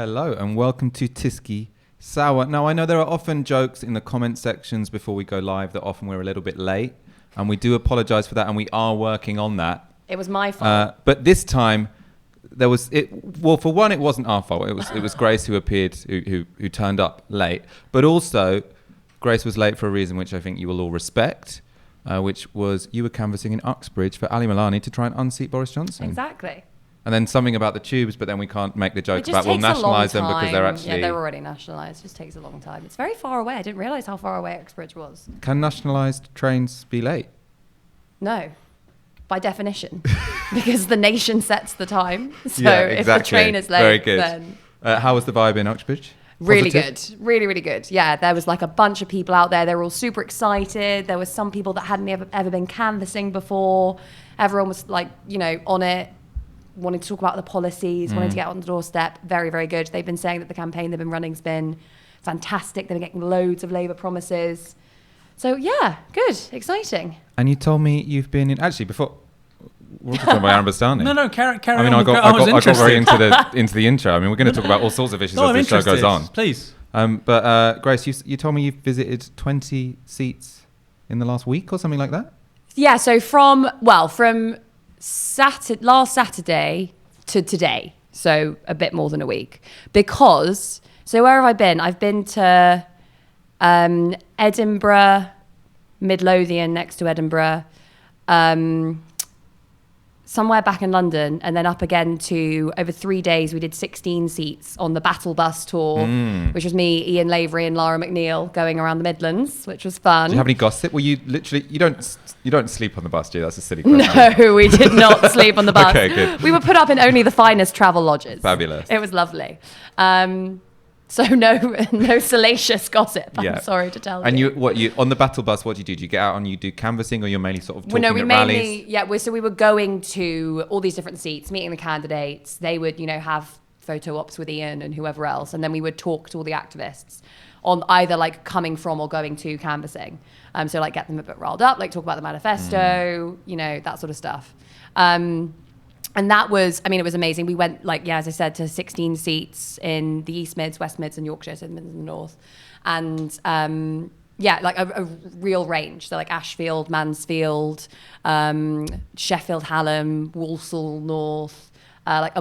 Hello and welcome to Tiski Sour. Now, I know there are often jokes in the comment sections before we go live that often we're a little bit late, and we do apologise for that, and we are working on that. It was my fault. But this time, there was it. Well, for one, it wasn't our fault. It was Grace who appeared, who turned up late. But also, Grace was late for a reason which I think you will all respect, which was you were canvassing in Uxbridge for Ali Milani to try and unseat Boris Johnson. Exactly. And then something about the tubes, but then we can't make the joke about we'll nationalise them because they're actually... Yeah, they're already nationalised. It just takes a long time. It's very far away. I didn't realise how far away Uxbridge was. Can nationalised trains be late? No, by definition, because the nation sets the time. So yeah, exactly. If the train is late, very good. Then... how was the vibe in Uxbridge? Really good. Really, really good. Yeah, there was like a bunch of people out there. They were all super excited. There was some people that hadn't ever been canvassing before. Everyone was like, on it. Wanting to talk about the policies, wanting to get on the doorstep. Very, very good. They've been saying that the campaign they've been running has been fantastic. They've been getting loads of Labour promises. So, yeah, good. Exciting. And you told me you've been in... Actually, before... We're talking about Bastani. No, carry on. I mean, I got very into the intro. I mean, we're going to talk about all sorts of issues as the show goes on. Please. But Grace, you told me you've visited 20 seats in the last week or something like that? Yeah, so from last Saturday to today, so a bit more than a week. Because, so where have I been? I've been to Edinburgh, Midlothian next to Edinburgh, somewhere back in London, and then up again to, over 3 days, we did 16 seats on the Battle Bus tour, which was me, Ian Lavery and Lara McNeil going around the Midlands, which was fun. Did you have any gossip? Well, you don't sleep on the bus, do you? That's a silly question. No, we did not sleep on the bus. Okay, good. We were put up in only the finest travel lodges. Fabulous. It was lovely. So no salacious gossip. I'm sorry to tell you. And you on the Battle Bus? What do you do? Do you get out and you do canvassing, or you're mainly sort of talking at rallies? We were going to all these different seats, meeting the candidates. They would, have photo ops with Ian and whoever else, and then we would talk to all the activists on either like coming from or going to canvassing. So like get them a bit riled up, like talk about the manifesto, that sort of stuff. And that was, it was amazing. We went, as I said, to 16 seats in the East Mids, West Mids and Yorkshire, so the Mids and the North. And a real range. So like Ashfield, Mansfield, Sheffield, Hallam, Walsall, North,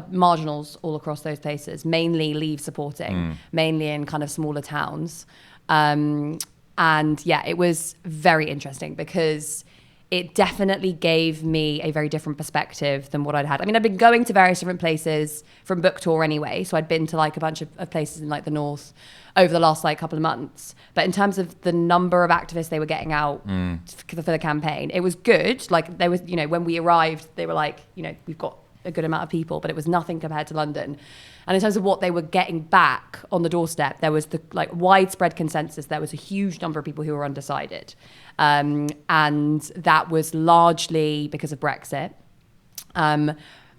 marginals all across those places, mainly Leave supporting, mainly in kind of smaller towns. It was very interesting because it definitely gave me a very different perspective than what I'd had. I'd been going to various different places from book tour anyway. So I'd been to like a bunch of places in like the North over the last couple of months. But in terms of the number of activists they were getting out for the campaign, it was good. Like there was, when we arrived, they were like, we've got a good amount of people, but it was nothing compared to London. And in terms of what they were getting back on the doorstep, there was the widespread consensus. There was a huge number of people who were undecided. And that was largely because of Brexit.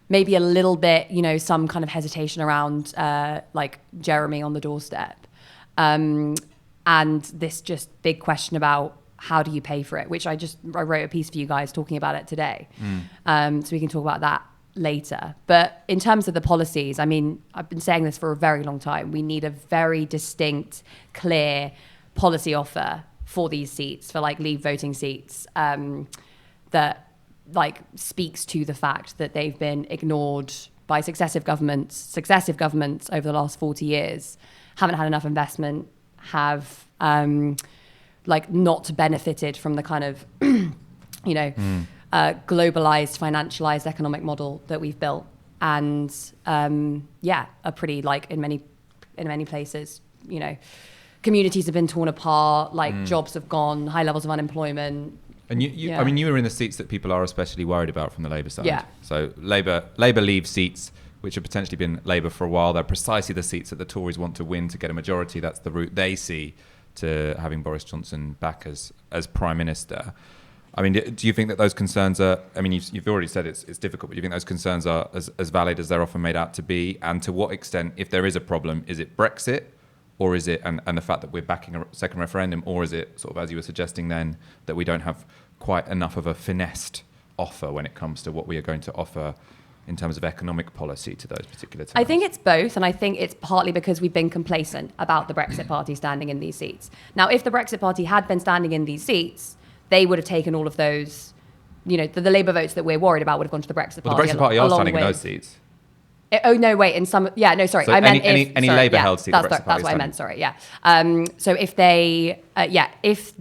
Maybe a little bit, some kind of hesitation around Jeremy on the doorstep. And this just big question about how do you pay for it, which I wrote a piece for you guys talking about it today. So we can talk about that later. But in terms of the policies, I've been saying this for a very long time. We need a very distinct, clear policy offer for these seats, for Leave voting seats, that speaks to the fact that they've been ignored by successive governments over the last 40 years, haven't had enough investment, have not benefited from the kind of, globalized, financialized economic model that we've built. And are pretty in many places, communities have been torn apart, jobs have gone, high levels of unemployment. And you were in the seats that people are especially worried about from the Labour side. Yeah. So Labour Leave seats, which have potentially been Labour for a while, they're precisely the seats that the Tories want to win to get a majority. That's the route they see to having Boris Johnson back as Prime Minister. Do you think that those concerns are, you've already said it's difficult, but do you think those concerns are as valid as they're often made out to be? And to what extent, if there is a problem, is it Brexit? Or is it, and the fact that we're backing a second referendum, or is it sort of, as you were suggesting then, that we don't have quite enough of a finessed offer when it comes to what we are going to offer in terms of economic policy to those particular towns? I think it's both, and I think it's partly because we've been complacent about the Brexit Party standing in these seats. Now, if the Brexit Party had been standing in these seats, they would have taken all of those, the Labour votes that we're worried about would have gone to the Brexit Party. Well, the Brexit Party are standing in those seats. Oh, no, wait, in some, sorry. So I meant any Labour-held seat, the Brexit Party that's what I meant, sorry, yeah. So if they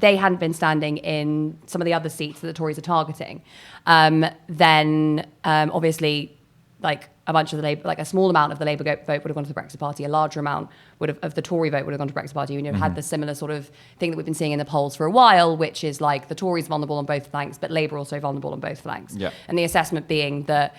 hadn't been standing in some of the other seats that the Tories are targeting, then obviously, like a bunch of the Labour, like a small amount of the Labour vote would have gone to the Brexit Party. A larger amount of the Tory vote would have gone to the Brexit Party. Had the similar sort of thing that we've been seeing in the polls for a while, which is like the Tories vulnerable on both flanks, but Labour also vulnerable on both flanks. Yeah. And the assessment being that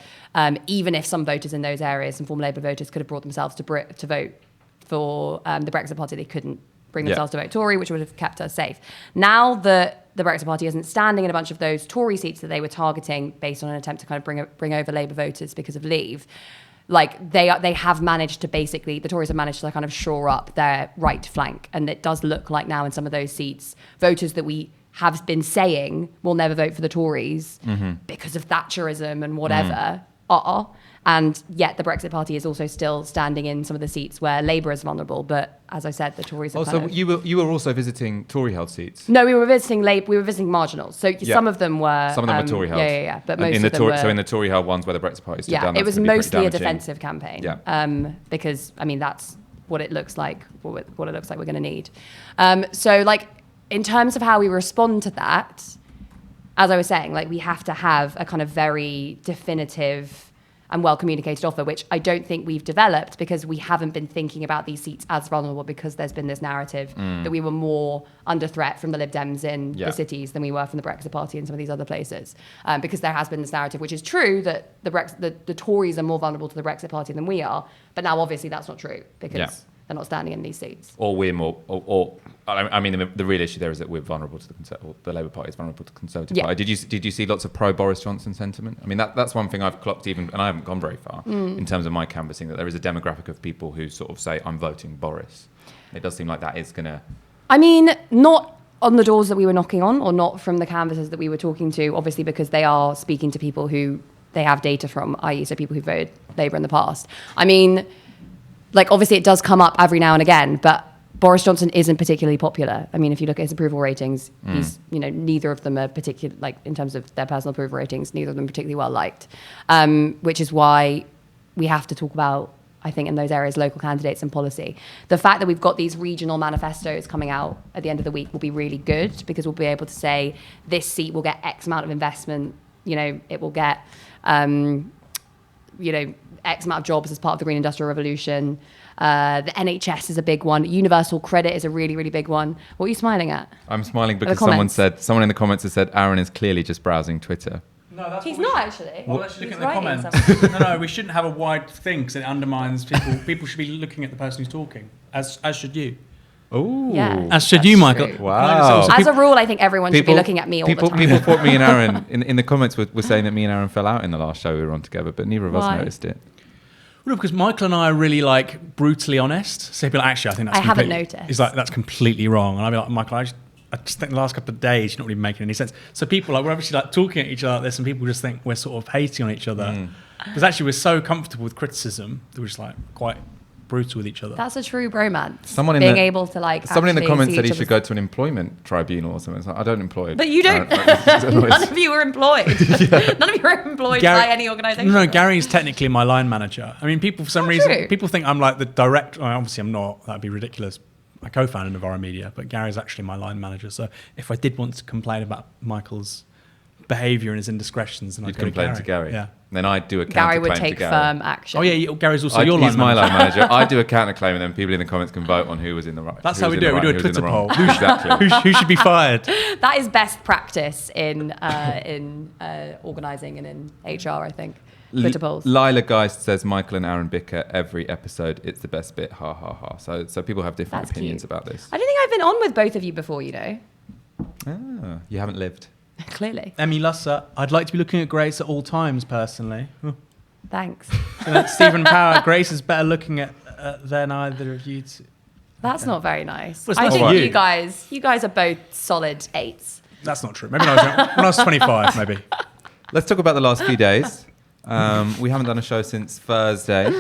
even if some voters in those areas, some former Labour voters, could have brought themselves to vote for the Brexit Party, they couldn't bring themselves to vote Tory, which would have kept us safe. Now that the Brexit Party isn't standing in a bunch of those Tory seats that they were targeting based on an attempt to kind of bring over Labour voters because of Leave, like they have managed to basically, the Tories have managed to kind of shore up their right flank. And it does look like now in some of those seats, voters that we have been saying will never vote for the Tories because of Thatcherism and whatever are. And yet the Brexit Party is also still standing in some of the seats where Labour is vulnerable. But as I said, the Tories are you were also visiting Tory-held seats? No, we were visiting Labour. We were visiting marginals. So some of them were... Some of them were Tory-held. Yeah. But most of them were... So in the Tory-held ones where the Brexit Party stood down, it was mostly a defensive campaign. Yeah. Because, I mean, that's what it looks like, what it looks like we're going to need. So, like, in terms of how we respond to that, as I was saying, like, we have to have a kind of very definitive and well-communicated offer, which I don't think we've developed because we haven't been thinking about these seats as vulnerable because there's been this narrative that we were more under threat from the Lib Dems in the cities than we were from the Brexit Party in some of these other places. Because there has been this narrative, which is true, that the Tories are more vulnerable to the Brexit Party than we are. But now, obviously, that's not true because they're not standing in these seats. Or we're more... I mean, the real issue there is that we're vulnerable to the Labour Party is vulnerable to the Conservative Party. Did you see lots of pro-Boris Johnson sentiment? I mean, that's one thing I've clocked even, and I haven't gone very far, in terms of my canvassing, that there is a demographic of people who sort of say, I'm voting Boris. It does seem like that is going to... I mean, not on the doors that we were knocking on, or not from the canvassers that we were talking to, obviously because they are speaking to people who they have data from, i.e. so people who voted Labour in the past. I mean, like, obviously it does come up every now and again, but Boris Johnson isn't particularly popular. I mean, if you look at his approval ratings, he's, neither of them are particular, like in terms of their personal approval ratings, neither of them are particularly well liked, which is why we have to talk about, I think, in those areas, local candidates and policy. The fact that we've got these regional manifestos coming out at the end of the week will be really good because we'll be able to say this seat will get X amount of investment, it will get, X amount of jobs as part of the Green Industrial Revolution. The NHS is a big one. Universal credit is a really, really big one. What are you smiling at? I'm smiling because someone in the comments has said Aaron is clearly just browsing Twitter. No, that's he's not actually. Well, let's look at the comments. No, we shouldn't have a wide thing because it undermines people. People should be looking at the person who's talking, as should you. Oh, yeah, as should you, Michael. True. Wow. As a rule, I think everyone should be looking at me all the time. People thought me and Aaron, in the comments, were saying that me and Aaron fell out in the last show we were on together, but neither of us noticed it. Well, because Michael and I are really brutally honest. So people actually, I think that's I haven't noticed. He's like, that's completely wrong. And I'll be like, Michael, I just think the last couple of days you're not really making any sense. So people we're obviously talking at each other like this, and people just think we're sort of hating on each other. Because actually we're so comfortable with criticism that we're just quite brutal with each other. That's a true bromance. Someone in the comments said he should go to an it's tribunal or something. It's like, I don't employ. But you don't. None of you are employed. None of you are employed by any organisation. No, Gary's technically my line manager. I mean, people for some reason people think I'm like the direct. Obviously, I'm not. That'd be ridiculous. I co-founded Novara Media, but Gary's actually my line manager. So if I did want to complain about Michael's behaviour and his indiscretions, then I'd complain to Gary. Yeah. Then I'd do a counterclaim Gary would to take Gary. firm action. Oh yeah, Gary's also your line manager. He's my line manager. I do a counterclaim, and then people in the comments can vote on who was in the right. That's how we do it. We do a Twitter poll. Exactly. Who should be fired? That is best practice in organising and in HR, I think. Twitter polls. Lila Geist says Michael and Aaron bicker every episode. It's the best bit. Ha ha ha. So people have different opinions about this. I don't think I've been on with both of you before. You haven't lived. Clearly. Emmy Lusser, I'd like to be looking at Grace at all times, personally. Thanks. Stephen Power, Grace is better looking at than either of you two. That's not very nice. Well, I think you guys are both solid 8s. That's not true. Maybe when I was 25, maybe. Let's talk about the last few days. We haven't done a show since Thursday.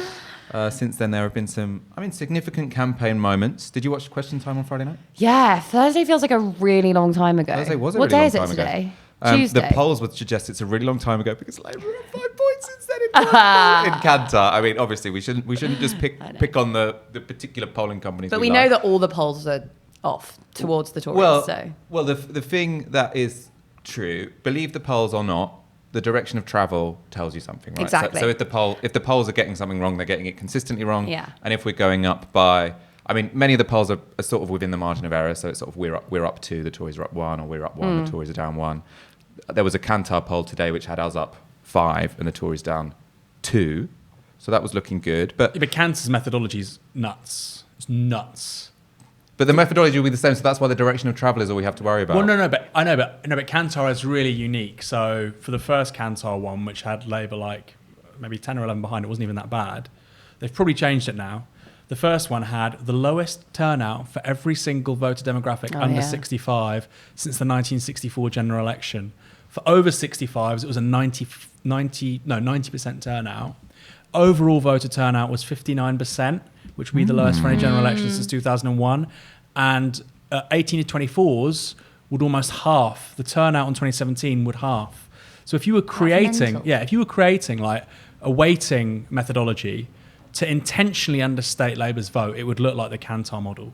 Since then, there have been some, significant campaign moments. Did you watch Question Time on Friday night? Yeah, Thursday feels like a really long time ago. Thursday was a what really day long is it time ago. today? Tuesday. The polls would suggest it's a really long time ago because Labour are 5 points instead in Kantar. Obviously, we shouldn't just pick on the particular polling companies. But we know that all the polls are off towards the Tories. Well, the thing that is true, believe the polls or not, the direction of travel tells you something, right? Exactly. So if the polls are getting something wrong, they're getting it consistently wrong. Yeah. And if we're going up by, many of the polls are sort of within the margin of error. So it's sort of we're up 2, the Tories are up 1, or we're up 1, the Tories are down 1. There was a Kantar poll today which had us up 5 and the Tories down 2. So that was looking good. But Kantar's methodology is nuts. It's nuts. But the methodology will be the same, so that's why the direction of travel is all we have to worry about. Well, but Kantar is really unique. So for the first Kantar one, which had Labour like maybe 10 or 11 behind, it wasn't even that bad. They've probably changed it now. The first one had the lowest turnout for every single voter demographic under 65 since the 1964 general election. For over 65s, it was a 90% turnout. Overall voter turnout was 59%, which would be the lowest for any general election since 2001. And 18 to 24s would almost half. The turnout in 2017 would half. So if you were creating, like a weighting methodology to intentionally understate Labour's vote, it would look like the Kantar model.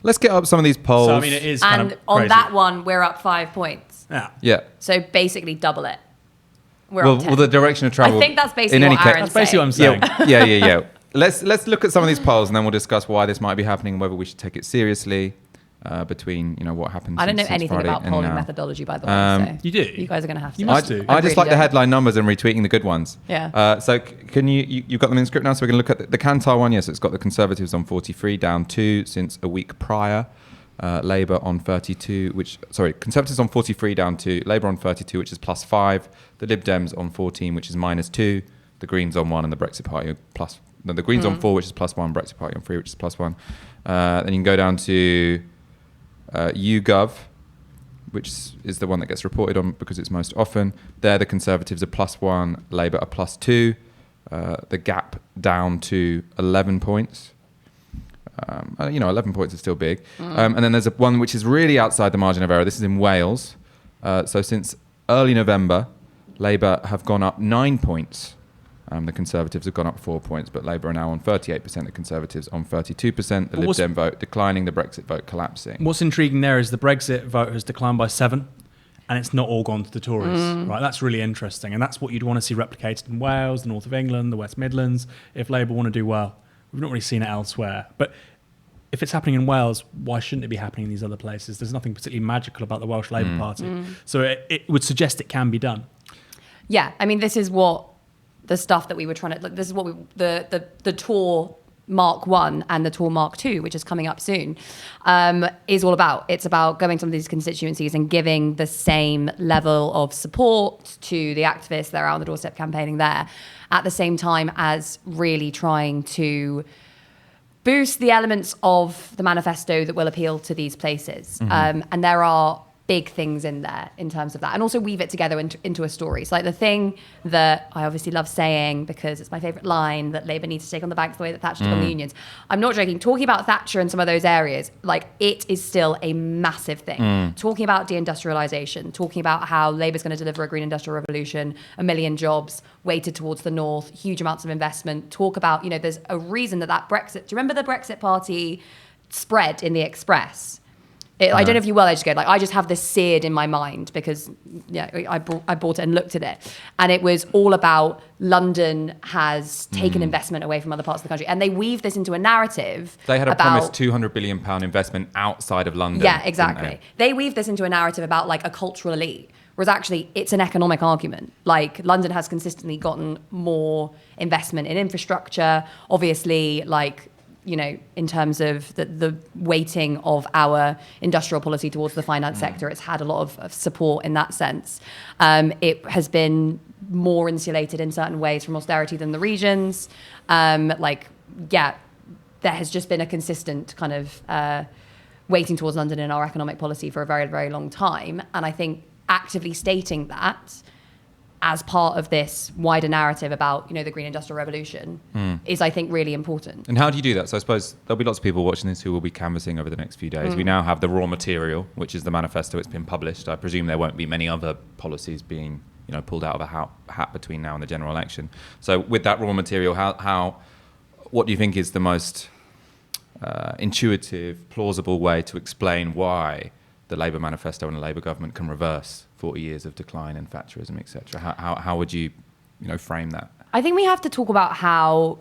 Let's get up some of these polls. So, it is kind of crazy. And on that one, we're up 5 points. Yeah. So basically double it. We're Well, up 10. the direction of travel. I think that's basically what Aaron's That's basically what I'm saying. Yeah. Let's look at some of these polls and then we'll discuss why this might be happening and whether we should take it seriously between what happens. I don't know since anything Friday about and polling now. methodology, by the way. So You do? You guys are going to have to. You must do. I just like the headline numbers and retweeting the good ones. Yeah. So can you've got them in script now? So we're going to look at the Kantar one. Yes, it's got the Conservatives on 43, down 2 since a week prior. Labour on 32, Conservatives on 43, down 2. Labour on 32, which is +5. The Lib Dems on 14, which is -2. The Greens on 1 and the Brexit Party plus. No, the Greens on 4, which is +1. Brexit Party on 3, which is +1. Then you can go down to YouGov, which is the one that gets reported on because it's most often. There, the Conservatives are +1, Labour are +2. The gap down to 11 points. 11 points is still big. And then there's one which is really outside the margin of error. This is in Wales. So since early November, Labour have gone up 9 points. The Conservatives have gone up 4 points, but Labour are now on 38%, the Conservatives on 32%, the Lib Dem vote declining, the Brexit vote collapsing. What's intriguing there is the Brexit vote has declined by 7, and it's not all gone to the Tories. Right, that's really interesting, and that's what you'd want to see replicated in Wales, the north of England, the West Midlands, if Labour want to do well. We've not really seen it elsewhere. But if it's happening in Wales, why shouldn't it be happening in these other places? There's nothing particularly magical about the Welsh Labour Party. So it would suggest it can be done. Yeah, this is what the stuff that we were trying to... This is what the Tour Mark 1 and the Tour Mark 2, which is coming up soon, is all about. It's about going to some of these constituencies and giving the same level of support to the activists that are out on the doorstep campaigning there, at the same time as really trying to boost the elements of the manifesto that will appeal to these places. And there are big things in there in terms of that, and also weave it together into a story. So like the thing that I obviously love saying, because it's my favourite line, that Labour needs to take on the banks the way that Thatcher took on the unions. I'm not joking. Talking about Thatcher and some of those areas, like, it is still a massive thing. Talking about deindustrialisation, talking about how Labour's going to deliver a green industrial revolution, 1 million jobs weighted towards the north, huge amounts of investment. Talk about, there's a reason that Brexit... Do you remember the Brexit Party spread in the Express? I don't know if you will, I just have this seared in my mind because I bought it and looked at it. And it was all about London has taken investment away from other parts of the country. And they weave this into a narrative. They had a promised £200 billion investment outside of London. Yeah, exactly. They weave this into a narrative about like a cultural elite. Whereas actually it's an economic argument. Like, London has consistently gotten more investment in infrastructure. Obviously, in terms of the weighting of our industrial policy towards the finance sector, it's had a lot of support in that sense. It has been more insulated in certain ways from austerity than the regions. There has just been a consistent kind of weighting towards London in our economic policy for a very, very long time. And I think actively stating that as part of this wider narrative about, the Green Industrial Revolution is, I think, really important. And how do you do that? So I suppose there'll be lots of people watching this who will be canvassing over the next few days. We now have the raw material, which is the manifesto. It's been published. I presume there won't be many other policies being, pulled out of a hat between now and the general election. So with that raw material, what do you think is the most intuitive, plausible way to explain why the Labour manifesto and the Labour government can reverse 40 years of decline and Thatcherism, etc.? How would you, frame that? I think we have to talk about how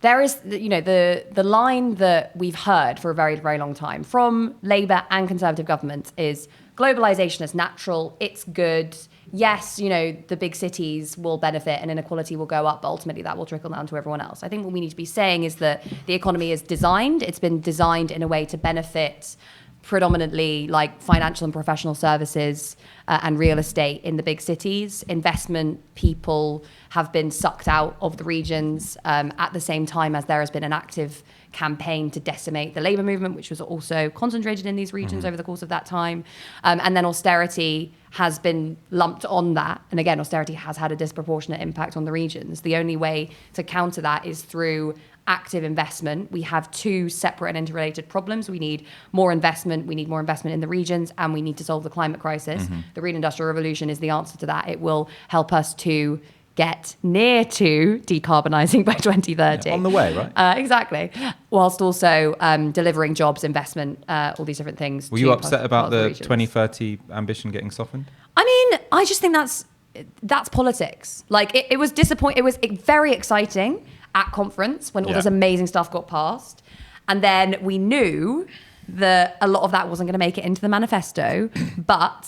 there is, the line that we've heard for a very, very long time from Labour and Conservative governments is globalisation is natural, it's good. Yes, the big cities will benefit and inequality will go up, but ultimately that will trickle down to everyone else. I think what we need to be saying is that the economy is it's been designed in a way to benefit predominantly like financial and professional services and real estate in the big cities. Investment people have been sucked out of the regions at the same time as there has been an active campaign to decimate the labour movement, which was also concentrated in these regions over the course of that time. And then austerity has been lumped on that. And again, austerity has had a disproportionate impact on the regions. The only way to counter that is through active investment. We have two separate and interrelated problems. We need more investment. We need more investment in the regions, and we need to solve the climate crisis. The Green Industrial Revolution is the answer to that. It will help us to get near to decarbonising by 2030. Yeah, on the way, right? Exactly. Whilst also delivering jobs, investment, all these different things. Were you upset about the 2030 ambition getting softened? I mean, I just think that's politics. Like, it was disappointing. It was very exciting at conference when all this amazing stuff got passed. And then we knew that a lot of that wasn't going to make it into the manifesto. But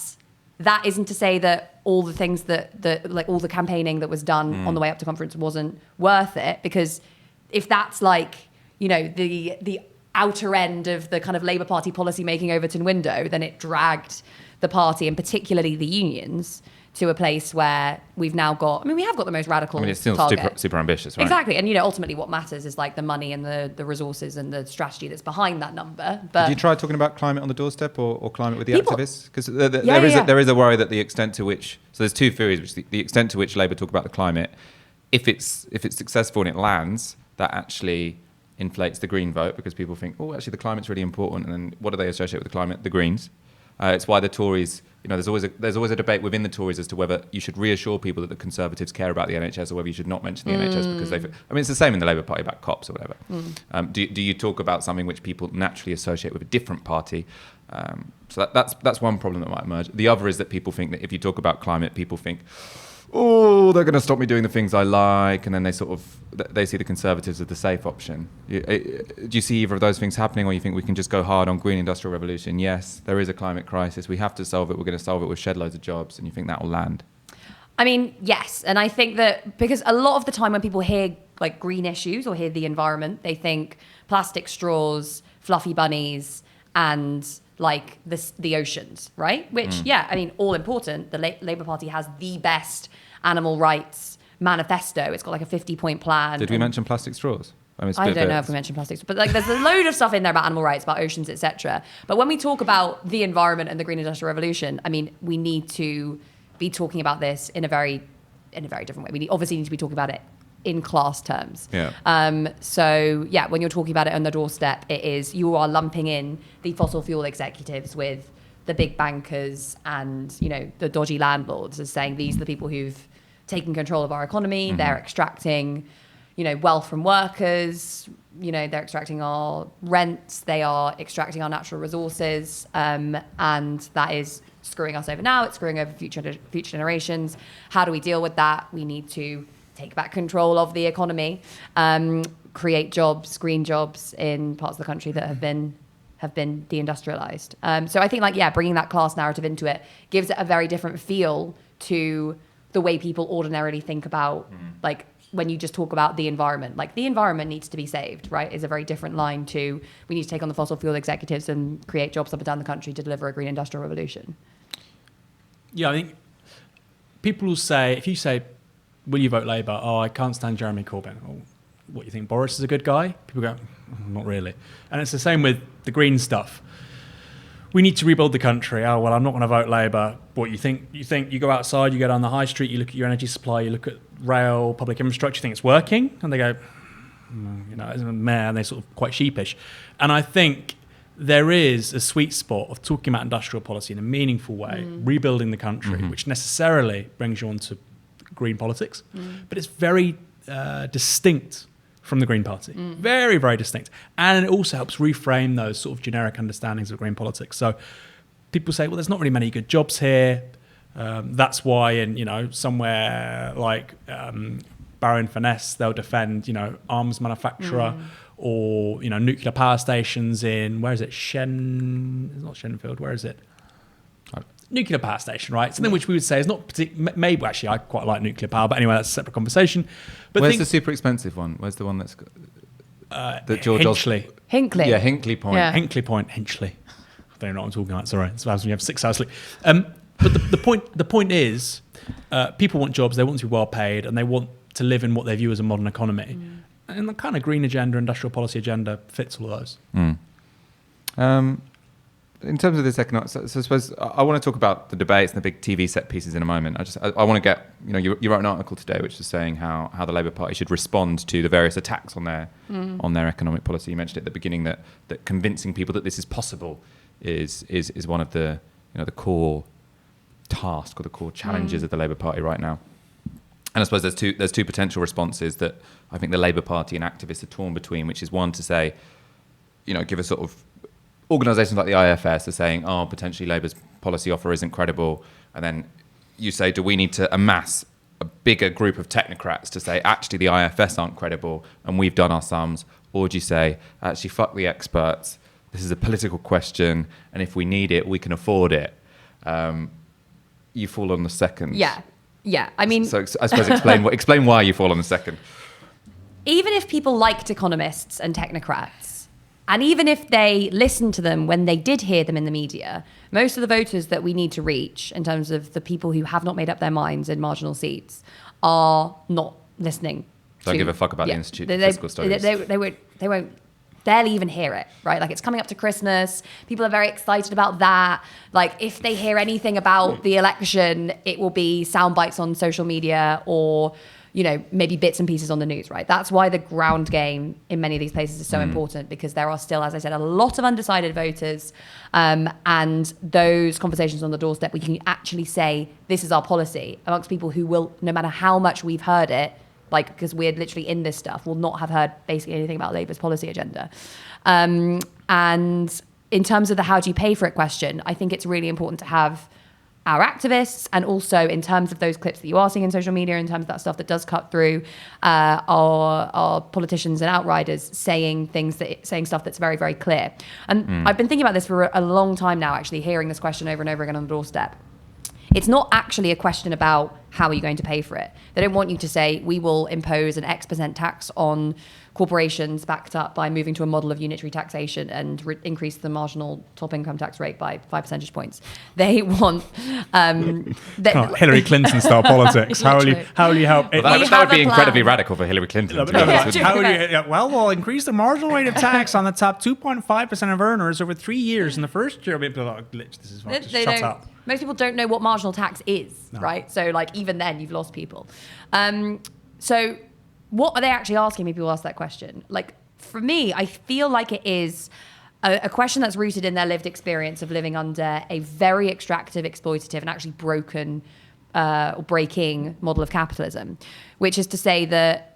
that isn't to say that all the things that like all the campaigning that was done on the way up to conference wasn't worth it. Because if that's like, the outer end of the kind of Labour Party policy making Overton window, then it dragged the party and particularly the unions to a place where we've now got, we have got the most radical it's still target. super ambitious, right? Exactly. And, ultimately what matters is like the money and the resources and the strategy that's behind that number. But did you try talking about climate on the doorstep or climate with the People, activists? Because there is a worry that the extent to which, so there's two theories, which the extent to which Labour talk about the climate, if it's successful and it lands, that actually inflates the Green vote because people think, oh, actually the climate's really important. And then what do they associate with the climate? The Greens. It's why the Tories, there's always a debate within the Tories as to whether you should reassure people that the Conservatives care about the NHS or whether you should not mention the NHS because it's the same in the Labour Party about cops or whatever. Do you talk about something which people naturally associate with a different party? So that's one problem that might emerge. The other is that people think that if you talk about climate, people think, oh, they're going to stop me doing the things I like, and then they see the Conservatives as the safe option. Do you see either of those things happening, or you think we can just go hard on Green Industrial Revolution? Yes, there is a climate crisis. We have to solve it. We're going to solve it with shed loads of jobs, and you think that will land? I mean, yes. And I think that because a lot of the time when people hear like green issues or hear the environment, they think plastic straws, fluffy bunnies, and like the oceans, right? Which, all important. The Labour Party has the best animal rights manifesto. It's got like a 50-point plan. Did we mention plastic straws? I don't know if we mentioned plastics, but like there's a load of stuff in there about animal rights, about oceans, etc. But when we talk about the environment and the Green Industrial Revolution, we need to be talking about this in a very different way. We obviously need to be talking about it in class terms. So when you're talking about it on the doorstep, you are lumping in the fossil fuel executives with the big bankers and the dodgy landlords as saying these are the people who've taken control of our economy. They're extracting wealth from workers. They're extracting our rents. They are extracting our natural resources, and that is screwing us over now. It's screwing over future generations. How do we deal with that? We need to take back control of the economy, create jobs, green jobs in parts of the country that have been deindustrialized. So I think bringing that class narrative into it gives it a very different feel to the way people ordinarily think about like when you just talk about the environment. Like the environment needs to be saved, right? Is a very different line to we need to take on the fossil fuel executives and create jobs up and down the country to deliver a green industrial revolution. Yeah, I think people will say, if you say, will you vote Labour? Oh, I can't stand Jeremy Corbyn. Oh, what, you think Boris is a good guy? People go, not really. And it's the same with the green stuff. we need to rebuild the country. Oh, well, I'm not going to vote Labour. What you think you go outside, you go down the high street, you look at your energy supply, you look at rail, public infrastructure, you think it's working? And they go, it's a meh, and they're sort of quite sheepish. And I think there is a sweet spot of talking about industrial policy in a meaningful way, rebuilding the country, which necessarily brings you onto green politics, but it's very distinct from the Green Party. Very, very distinct. And it also helps reframe those sort of generic understandings of green politics. So people say, well, there's not really many good jobs here. That's why in, somewhere like Barrow-in-Furness, they'll defend, arms manufacturer or, nuclear power stations in, where is it? It's not Shenfield, where is it? Nuclear power station, right? Something which we would say is not particularly, maybe actually I quite like nuclear power, but anyway, that's a separate conversation. But where's the super expensive one? Where's the one that's that George Hinchley. Hinkley. Yeah, Hinkley Point. Yeah. Hinkley Point, Hinchley. I don't know what I'm talking about. Sorry, it's when you have 6 hours sleep. But the point is, people want jobs. They want to be well paid, and they want to live in what they view as a modern economy. And the kind of green agenda, industrial policy agenda fits all of those. In terms of this economic, so I suppose I want to talk about the debates and the big TV set pieces in a moment. I want to get, you wrote an article today which was saying how the Labour Party should respond to the various attacks on their economic policy. You mentioned at the beginning that convincing people that this is possible is one of the the core task or the core challenges of the Labour Party right now. And I suppose there's two potential responses that I think the Labour Party and activists are torn between, which is one to say, give a sort of organisations like the IFS are saying, potentially Labour's policy offer isn't credible. And then you say, do we need to amass a bigger group of technocrats to say, actually, the IFS aren't credible and we've done our sums? Or do you say, actually, fuck the experts. This is a political question. And if we need it, we can afford it. You fall on the second. Yeah. I mean... So I suppose explain why you fall on the second. Even if people liked economists and technocrats, and even if they listened to them when they did hear them in the media, most of the voters that we need to reach, in terms of the people who have not made up their minds in marginal seats, are not listening. Don't give a fuck about the Institute for Fiscal Studies. They won't barely even hear it, right? Like, it's coming up to Christmas. People are very excited about that. Like, if they hear anything about the election, it will be sound bites on social media or maybe bits and pieces on the news, right? That's why the ground game in many of these places is so important, because there are still, as I said, a lot of undecided voters, and those conversations on the doorstep, we can actually say, this is our policy, amongst people who will, no matter how much we've heard it, because we're literally in this stuff, will not have heard basically anything about Labour's policy agenda. And in terms of the how do you pay for it question, I think it's really important to have our activists, and also in terms of those clips that you are seeing in social media, in terms of that stuff that does cut through, our politicians and outriders saying stuff that's very, very clear. And I've been thinking about this for a long time now, actually, hearing this question over and over again on the doorstep. It's not actually a question about how are you going to pay for it. They don't want you to say, we will impose an X% tax on corporations backed up by moving to a model of unitary taxation and increase the marginal top income tax rate by 5 percentage points. They want... Hillary Clinton style politics. How will you help... Well, that would be incredibly radical for Hillary Clinton. We'll increase the marginal rate of tax on the top 2.5% of earners over 3 years. In the first year, this is fine. Just shut up. Most people don't know what marginal tax is, right? So, even then, you've lost people. So what are they actually asking me? People ask that question. For me, I feel like it is a question that's rooted in their lived experience of living under a very extractive, exploitative, and actually broken or breaking model of capitalism, which is to say that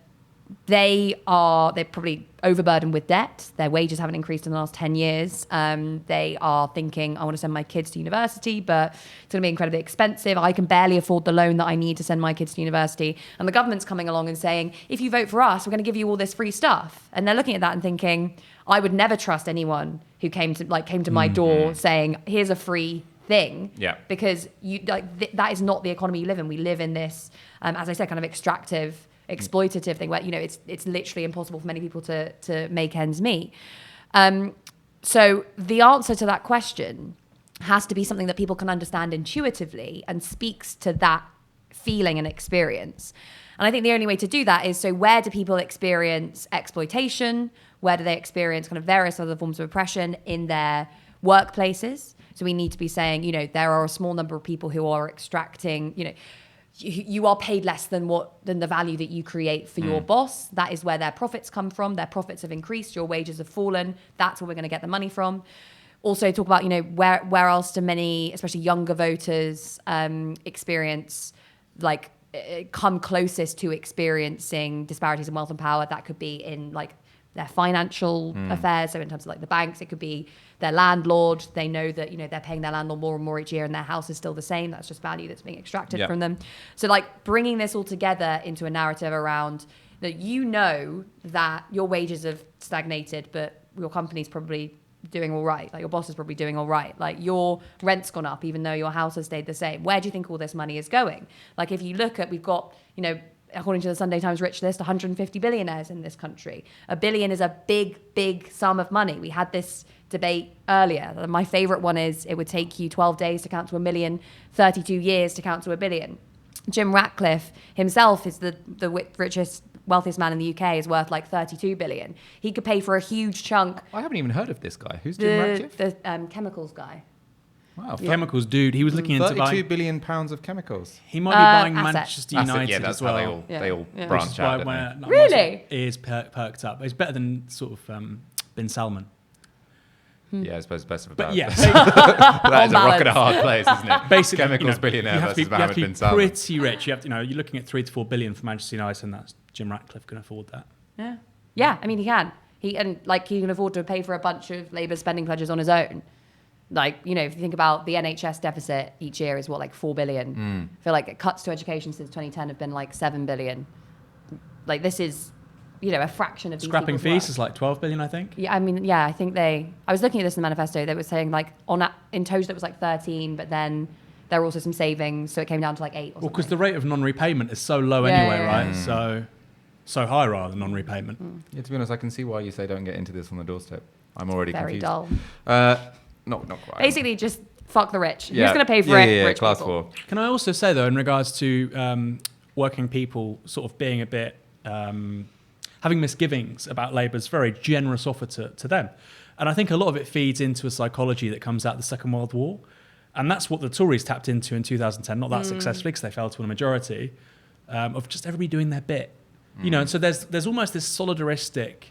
they're probably overburdened with debt. Their wages haven't increased in the last 10 years. They are thinking, I want to send my kids to university, but it's going to be incredibly expensive. I can barely afford the loan that I need to send my kids to university. And the government's coming along and saying, if you vote for us, we're going to give you all this free stuff. And they're looking at that and thinking, I would never trust anyone who came to my door saying, here's a free thing. Yeah. Because that is not the economy you live in. We live in this, as I said, kind of extractive, exploitative thing where it's literally impossible for many people to make ends meet. So the answer to that question has to be something that people can understand intuitively and speaks to that feeling and experience. And I think the only way to do that is, so where do people experience exploitation? Where do they experience kind of various other forms of oppression in their workplaces? So we need to be saying, there are a small number of people who are extracting, you are paid less than the value that you create for your boss. That is where their profits come from. Their profits have increased. Your wages have fallen. That's where we're going to get the money from. Also talk about, where else do many, especially younger voters, experience, like, come closest to experiencing disparities in wealth and power. That could be in, like, their financial affairs. So in terms of, like, the banks, it could be their landlord. They know that, they're paying their landlord more and more each year and their house is still the same. That's just value that's being extracted from them. So, like, bringing this all together into a narrative around that, that your wages have stagnated, but your company's probably doing all right. Like, your boss is probably doing all right. Like, your rent's gone up even though your house has stayed the same. Where do you think all this money is going? Like, if you look at, we've got, according to the Sunday Times Rich List, 150 billionaires in this country. $1 billion is a big, big sum of money. We had this debate earlier. My favorite one is it would take you 12 days to count to 1 million, 32 years to count to 1 billion. Jim Ratcliffe himself is the richest, wealthiest man in the UK, is worth like 32 billion. He could pay for a huge chunk. I haven't even heard of this guy. Who's Jim Ratcliffe? The chemicals guy. Wow, chemicals dude. He was looking into buying 32 billion pounds of chemicals. He might be buying assets. Manchester United that's as well. how they all branch out. Don't they? Really? Is perked up. It's better than sort of Bin Salman. Yeah, I suppose it's best of a But bad. yeah, That is a rock and a hard place, isn't it? basically, Chemicals billionaire versus you have Mohammed to be bin Salman. pretty rich. You have to, you're looking at 3 to 4 billion for Manchester United, and that's Jim Ratcliffe can afford that. Yeah. I mean, he can. He can afford to pay for a bunch of Labour spending pledges on his own. Like, if you think about the NHS deficit each year is what, like 4 billion. I feel like cuts to education since 2010 have been like 7 billion. Like, this is, a fraction of these Scrapping people's fees work. is like 12 billion, I think. Yeah, I mean, I think I was looking at this in the manifesto. They were saying like in total it was like 13, but then there were also some savings, so it came down to like 8 or something. Well, because the rate of non-repayment is so low anyway, right? So high rather than non-repayment. Yeah, to be honest, I can see why you say don't get into this on the doorstep. I'm already very confused. dull. Not quite. Basically, just fuck the rich. Yeah. Who's going to pay for it? Yeah, Rich class people. 4. Can I also say, though, in regards to working people sort of being a bit, having misgivings about Labour's very generous offer to them. And I think a lot of it feeds into a psychology that comes out of the Second World War. And that's what the Tories tapped into in 2010, not that successfully because they fell to a majority, of just everybody doing their bit. And so there's almost this solidaristic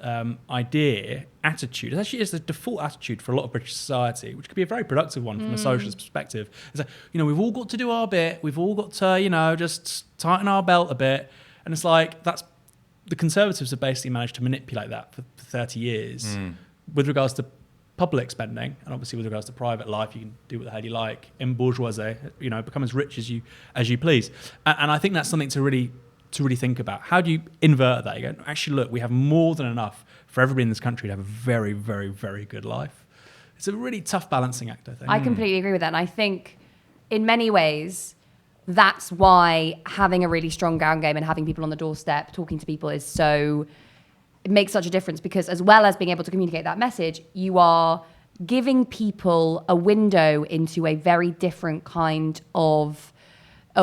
attitude. It actually is the default attitude for a lot of British society, which could be a very productive one from a socialist perspective. It's like, we've all got to do our bit. We've all got to, just tighten our belt a bit. And it's like, the Conservatives have basically managed to manipulate that for 30 years with regards to public spending, and obviously with regards to private life, you can do what the hell you like. In bourgeoisie, become as rich as you please. And I think that's something to really think about. How do you invert that? You go, actually, look, we have more than enough for everybody in this country to have a very, very, very good life. It's a really tough balancing act, I think. I completely agree with that. And I think in many ways, that's why having a really strong ground game and having people on the doorstep, talking to people it makes such a difference, because as well as being able to communicate that message, you are giving people a window into a very different kind of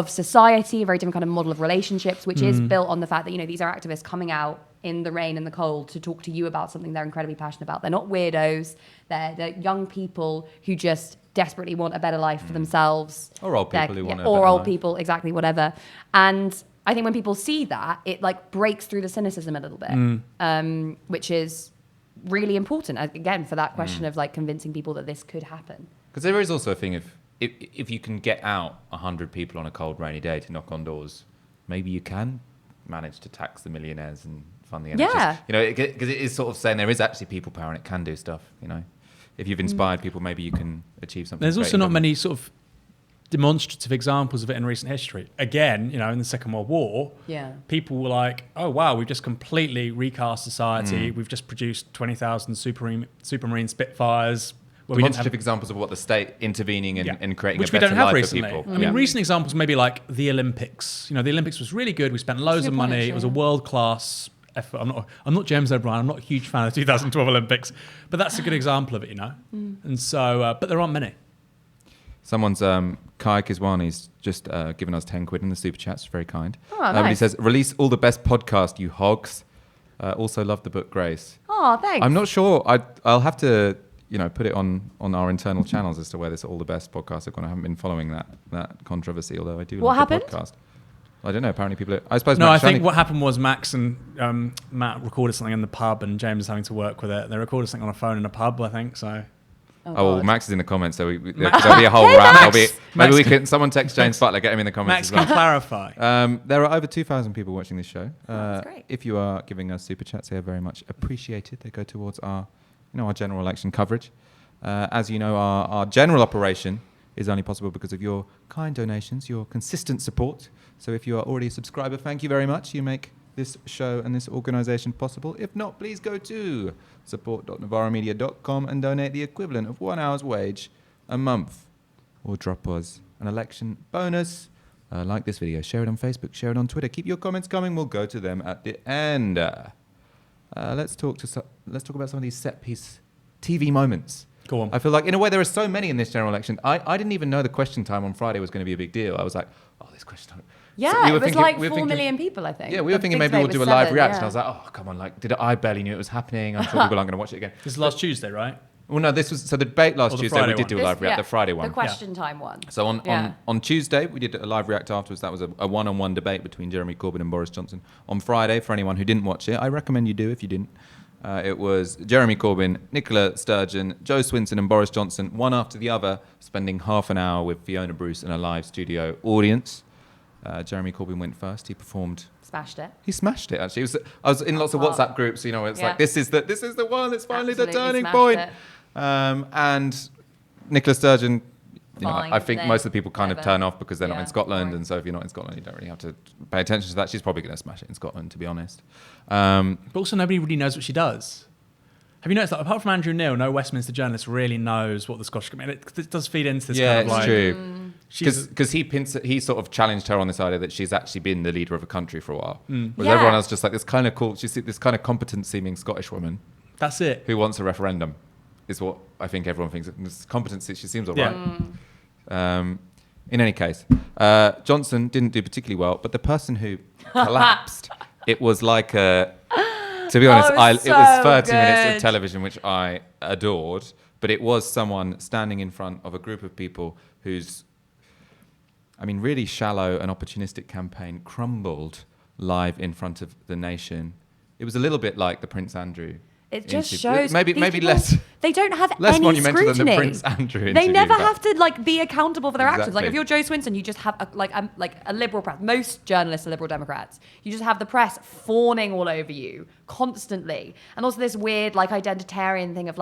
society, a very different kind of model of relationships, which is built on the fact that, these are activists coming out in the rain and the cold to talk to you about something they're incredibly passionate about. They're not weirdos. They're young people who just desperately want a better life for themselves. Or old people who want a or better old life. people, exactly, whatever. And I think when people see that, it like breaks through the cynicism a little bit, which is really important, again, for that question of like convincing people that this could happen. Because there is also a thing of, if you can get out 100 people on a cold, rainy day to knock on doors, maybe you can manage to tax the millionaires and fund the NHS. Yeah. Because it is sort of saying there is actually people power and it can do stuff, If you've inspired people, maybe you can achieve something. There's also not many sort of demonstrative examples of it in recent history. Again, in the Second World War, people were like, oh, wow, we've just completely recast society. We've just produced 20,000 Supermarine Spitfires. Demonstrative examples of what the state intervening and creating which a better we don't have life recently. for people. I mean, recent examples maybe like the Olympics. The Olympics was really good. We spent loads of money. It was a world-class effort. I'm not James O'Brien. I'm not a huge fan of the 2012 Olympics, but that's a good example of it, And so, but there aren't many. Someone's Kai Kiswani's just given us 10 quid in the super chats. Very kind. Oh, But he nice. says, release all the best podcast, you hogs. Also love the book Grace. Oh, thanks. I'm not sure. I'll have to put it on our internal channels as to where this All the Best podcast have gone. I haven't been following that controversy, although I do What like happened? the podcast. I don't know. Apparently, people. I suppose. No, Max I think Shani- what happened was Max and Matt recorded something in the pub, and James was having to work with it. They recorded something on a phone in a pub, I think. So. Oh, well, Max is in the comments, so there'll be a whole rant. Maybe we can. Someone text James Butler, get him in the comments. Max can clarify. There are over 2,000 people watching this show. That's great. If you are giving us super chats, they are very much appreciated. They go towards our general election coverage. As you know, our general operation is only possible because of your kind donations, your consistent support. So if you are already a subscriber, thank you very much. You make this show and this organisation possible. If not, please go to support.novaramedia.com and donate the equivalent of 1 hour's wage a month. Or drop us an election bonus. Like this video, share it on Facebook, share it on Twitter. Keep your comments coming. We'll go to them at the end. Let's talk about some of these set-piece TV moments. Go on. I feel like, in a way, there are so many in this general election. I didn't even know the question time on Friday was going to be a big deal. I was like, oh, this question time. Yeah, So it was like 4 million people, I think. Yeah, we were thinking maybe we'll do a live reaction. I was like, oh, come on, I barely knew it was happening. I'm sure people aren't going to watch it again. This is last Tuesday, right? Well, no, this was, so the debate last the Tuesday, Friday we did one. do a live react, the Friday one. The question time one. So on Tuesday, we did a live react afterwards. That was a one-on-one debate between Jeremy Corbyn and Boris Johnson. On Friday, for anyone who didn't watch it, I recommend you do if you didn't. It was Jeremy Corbyn, Nicola Sturgeon, Joe Swinson and Boris Johnson, one after the other, spending half an hour with Fiona Bruce and a live studio audience. Jeremy Corbyn went first. He performed. Smashed it. He smashed it, actually. I was in lots of WhatsApp groups, it's like, this is the one, it's finally Absolutely the turning smashed point. it. And Nicola Sturgeon, Fine, I think most of the people kind of whatever. turn off because they're not in Scotland, boring. and so if you're not in Scotland, you don't really have to pay attention to that. She's probably going to smash it in Scotland, to be honest. But also, nobody really knows what she does. Have you noticed that apart from Andrew Neil, no Westminster journalist really knows what the Scottish... I mean, it does feed into this kind of like... Yeah, it's true. Because he sort of challenged her on this idea that she's actually been the leader of a country for a while. Whereas everyone else just like this kind of cool... She's this kind of competent-seeming Scottish woman. That's it. Who wants a referendum, is what I think everyone thinks. This competency, she seems all right. In any case, Johnson didn't do particularly well, but the person who collapsed, it was like a... To be honest, it was 30 minutes of television, which I adored, but it was someone standing in front of a group of people whose, really shallow and opportunistic campaign crumbled live in front of the nation. It was a little bit like the Prince Andrew. It just shows maybe people, less. They don't have less any monumental scrutiny. than the Prince Andrew They interview, never but- have to be accountable for their actions. Like Exactly. if you're Joe Swinson, you just have a liberal press. Most journalists are liberal Democrats. You just have the press fawning all over you constantly, and also this weird identitarian thing of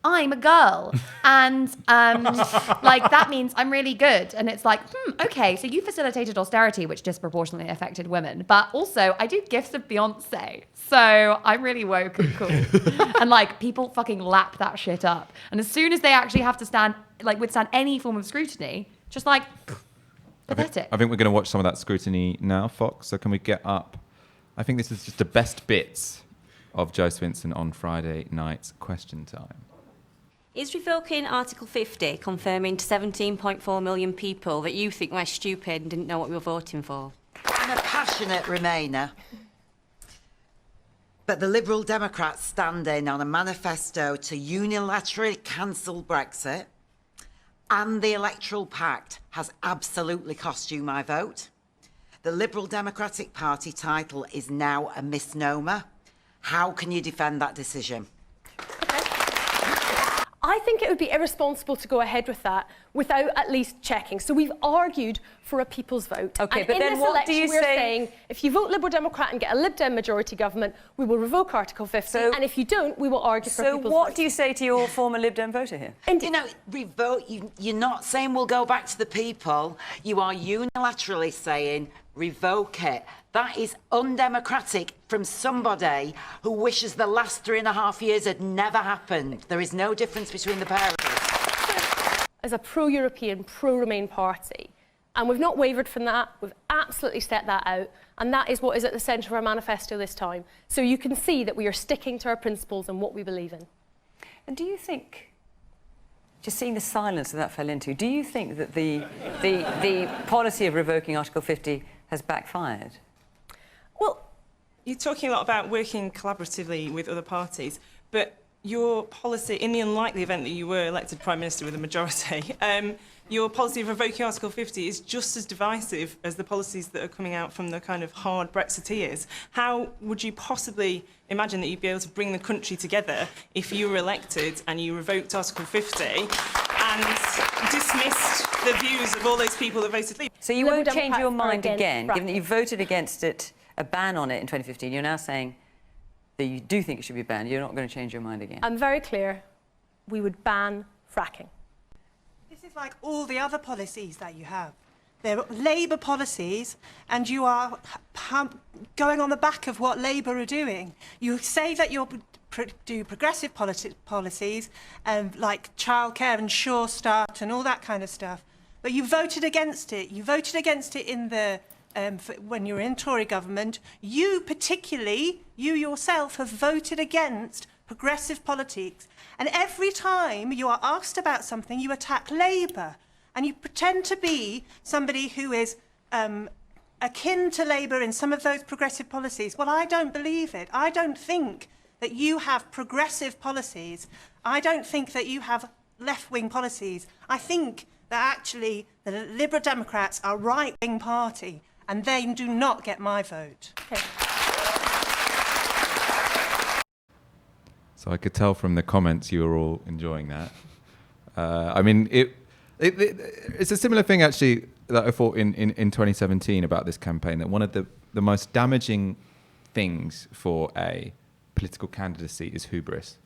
I'm a girl, and that means I'm really good. And it's like, okay, so you facilitated austerity, which disproportionately affected women, but also I do gifts of Beyonce, so I'm really woke and cool. And people fucking lap that shit up. And as soon as they actually have to withstand any form of scrutiny, just pathetic. I think we're going to watch some of that scrutiny now, Fox. So can we get up? I think this is just the best bits of Joe Swinson on Friday night's Question Time. Is revoking Article 50 confirming to 17.4 million people that you think we're stupid and didn't know what we were voting for? I'm a passionate Remainer. But the Liberal Democrats standing on a manifesto to unilaterally cancel Brexit and the Electoral Pact has absolutely cost you my vote. The Liberal Democratic Party title is now a misnomer. How can you defend that decision? I think it would be irresponsible to go ahead with that without at least checking. So we've argued for a people's vote. Okay, and but in then this what election, do you we're say- saying if you vote Liberal Democrat and get a Lib Dem majority government, we will revoke Article 50. And if you don't, we will argue for a So people's what vote. do you say to your former Lib Dem voter here? Revote, you're not saying we'll go back to the people. You are unilaterally saying revoke it. That is undemocratic from somebody who wishes the last 3.5 years had never happened. There is no difference between the pair of us. As a pro-European, pro-Remain party, and we've not wavered from that, we've absolutely set that out, and that is what is at the centre of our manifesto this time. So you can see that we are sticking to our principles and what we believe in. And do you think, just seeing the silence that fell into, do you think that the policy of revoking Article 50 has backfired? Well, you're talking a lot about working collaboratively with other parties, but your policy, in the unlikely event that you were elected Prime Minister with a majority, your policy of revoking Article 50 is just as divisive as the policies that are coming out from the kind of hard Brexiteers. How would you possibly imagine that you'd be able to bring the country together if you were elected and you revoked Article 50 and dismissed the views of all those people that voted Leave? So you Liberal won't change your Democrats are mind against again, given that you fracking. voted against it, a ban on it in 2015. You're now saying that you do think it should be banned. You're not going to change your mind again. I'm very clear. We would ban fracking. This is like all the other policies that you have. They're Labour policies, and you are going on the back of what Labour are doing. You say that you'll do progressive policies, like childcare and Sure Start and all that kind of stuff, but you voted against it. You voted against it in the when you were in Tory government. You particularly, you yourself, have voted against progressive politics. And every time you are asked about something, you attack Labour. And you pretend to be somebody who is akin to Labour in some of those progressive policies. Well, I don't believe it. I don't think that you have progressive policies. I don't think that you have left-wing policies. I think that actually the Liberal Democrats are a right-wing party, and they do not get my vote. Okay. So I could tell from the comments you were all enjoying that. I mean, it's a similar thing actually that I thought in 2017 about this campaign, that one of the most damaging things for a political candidacy is hubris.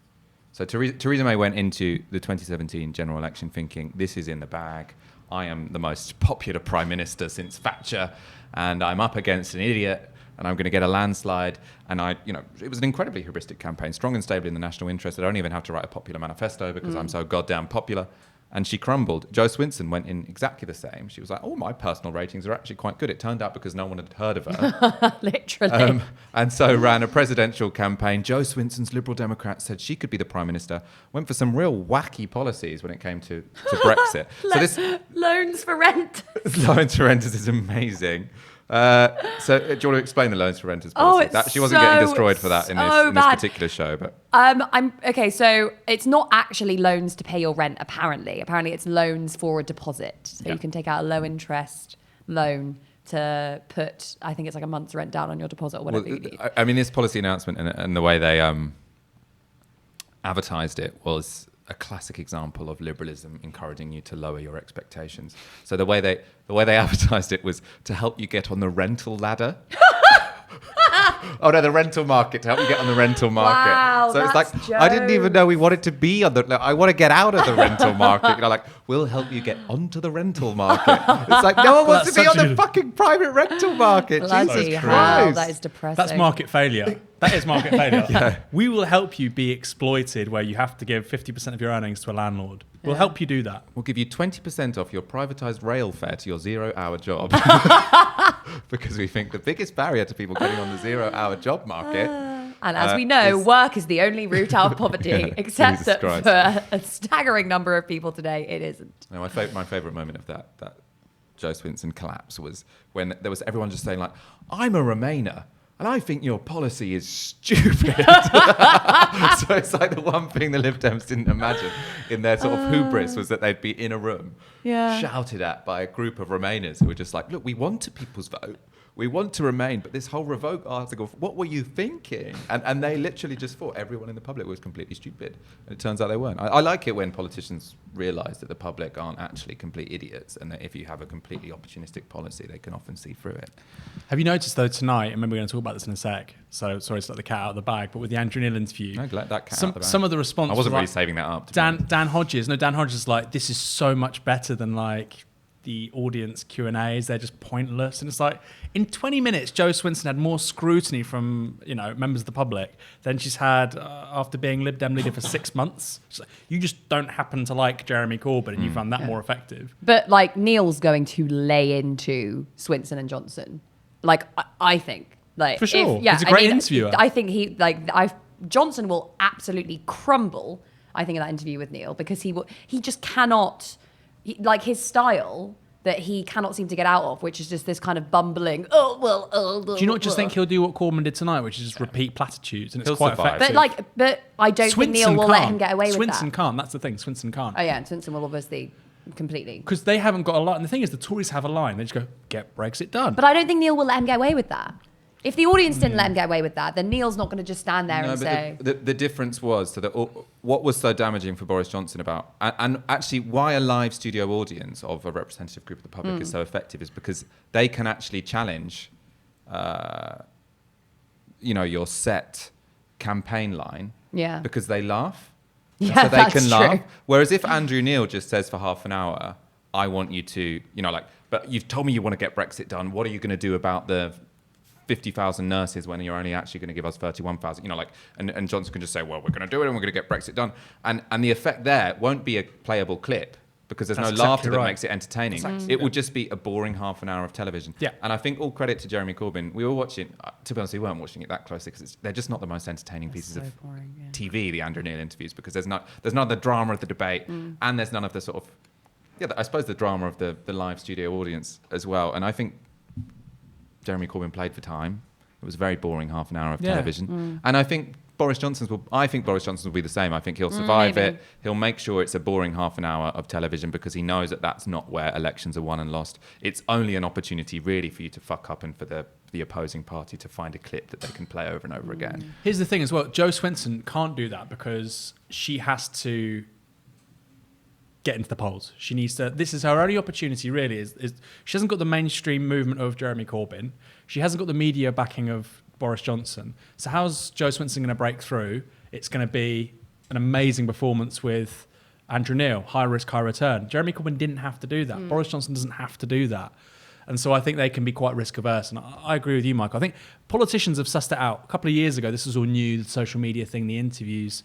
So Theresa May went into the 2017 general election thinking, this is in the bag. I am the most popular Prime Minister since Thatcher, and I'm up against an idiot, and I'm going to get a landslide. And it was an incredibly hubristic campaign, strong and stable in the national interest. I don't even have to write a popular manifesto because I'm so goddamn popular. And she crumbled. Jo Swinson went in exactly the same. She was like, oh, my personal ratings are actually quite good. It turned out because no one had heard of her. Literally. And so ran a presidential campaign. Jo Swinson's Liberal Democrats said she could be the Prime Minister. Went for some real wacky policies when it came to Brexit. Loans for rent. Loans for renters is amazing. So do you want to explain the loans for renters policy? She wasn't getting destroyed for that in this particular show, but Okay, so it's not actually loans to pay your rent. Apparently it's loans for a deposit. So you can take out a low interest loan to put, I think it's like a month's rent down on your deposit or whatever you need. I mean, this policy announcement and the way they advertised it was a classic example of liberalism encouraging you to lower your expectations. So the way they advertised it was to help you get on the rental ladder. Oh no, the rental market, to help you get on the rental market. Wow, so it's that's like, I didn't even know we wanted to be on I want to get out of the rental market. Like, we'll help you get onto the rental market. It's like, no one wants to be on the fucking private rental market. Bloody Jesus hell, Christ. that is depressing. That's market failure. That is market failure. Yeah. We will help you be exploited where you have to give 50% of your earnings to a landlord. We'll help you do that. We'll give you 20% off your privatised rail fare to your 0-hour job. Because we think the biggest barrier to people getting on the 0-hour job market. And as we know, work is the only route out of poverty, except that Christ. for a staggering number of people today, it isn't. No, my favourite moment of that Jo Swinson collapse was when there was everyone just saying like, I'm a Remainer. And I think your policy is stupid. So it's like the one thing the Lib Dems didn't imagine in their sort of hubris was that they'd be in a room shouted at by a group of Remainers who were just like, look, we want a people's vote. We want to remain, but this whole revoke article, what were you thinking? And they literally just thought everyone in the public was completely stupid. And it turns out they weren't. I like it when politicians realise that the public aren't actually complete idiots, and that if you have a completely opportunistic policy, they can often see through it. Have you noticed, though, tonight, and maybe we're going to talk about this in a sec, so sorry to let the cat out of the bag, but with the Andrew Neil interview, No, let that cat out of the bag. some of the response I wasn't was really like, saving that up. Dan Hodges is like, this is so much better than like the audience Q&As. They're just pointless. And it's like, in 20 minutes, Jo Swinson had more scrutiny from, members of the public than she's had after being Lib Dem leader for 6 months. Like, you just don't happen to like Jeremy Corbyn and you found that more effective. But like Neil's going to lay into Swinson and Johnson. Like I think, like For sure. He's a great interviewer. I think Johnson will absolutely crumble. I think in that interview with Neil, because he just cannot. His style that he cannot seem to get out of, which is just this kind of bumbling, Do you not just think he'll do what Corbyn did tonight, which is just repeat platitudes, and it's quite survive. effective? But I don't think Neil will let him get away with that. Swinson can't. That's the thing. Swinson can't. Oh yeah, and Swinson will obviously completely. Because they haven't got a line. And the thing is, the Tories have a line. They just go, get Brexit done. But I don't think Neil will let him get away with that. If the audience didn't let him get away with that, then Neil's not going to just stand there and say... The difference was, what was so damaging for Boris Johnson about... And actually, why a live studio audience of a representative group of the public is so effective is because they can actually challenge, your set campaign line because they laugh. Yeah, so they that's can true. laugh. Whereas if Andrew Neil just says for half an hour, I want you to, but you've told me you want to get Brexit done. What are you going to do about the 50,000 nurses when you're only actually going to give us 31,000? And Johnson can just say, well, we're going to do it and we're going to get Brexit done. And the effect there won't be a playable clip because there's no laughter that makes it entertaining. It will just be a boring half an hour of television. Yeah. And I think all credit to Jeremy Corbyn. We were watching, to be honest, we weren't watching it that closely because they're just not the most entertaining pieces of TV, the Andrew Neil interviews, because there's none of the drama of the debate and there's none of the sort of, I suppose the drama of the live studio audience as well. And I think Jeremy Corbyn played for time. It was a very boring half an hour of television. And I think Boris Johnson will be the same. I think he'll survive it. He'll make sure it's a boring half an hour of television because he knows that that's not where elections are won and lost. It's only an opportunity really for you to fuck up and for the opposing party to find a clip that they can play over and over again. Here's the thing as well. Jo Swinson can't do that because she has to get into the polls. She needs to. This is her only opportunity, really. Is she hasn't got the mainstream movement of Jeremy Corbyn. She hasn't got the media backing of Boris Johnson. So how's Jo Swinson going to break through? It's going to be an amazing performance with Andrew Neil. High risk, high return. Jeremy Corbyn didn't have to do that. Boris Johnson doesn't have to do that. And so I think they can be quite risk averse. And I agree with you, Michael. I think politicians have sussed it out. A couple of years ago, this was all new, the social media thing, the interviews.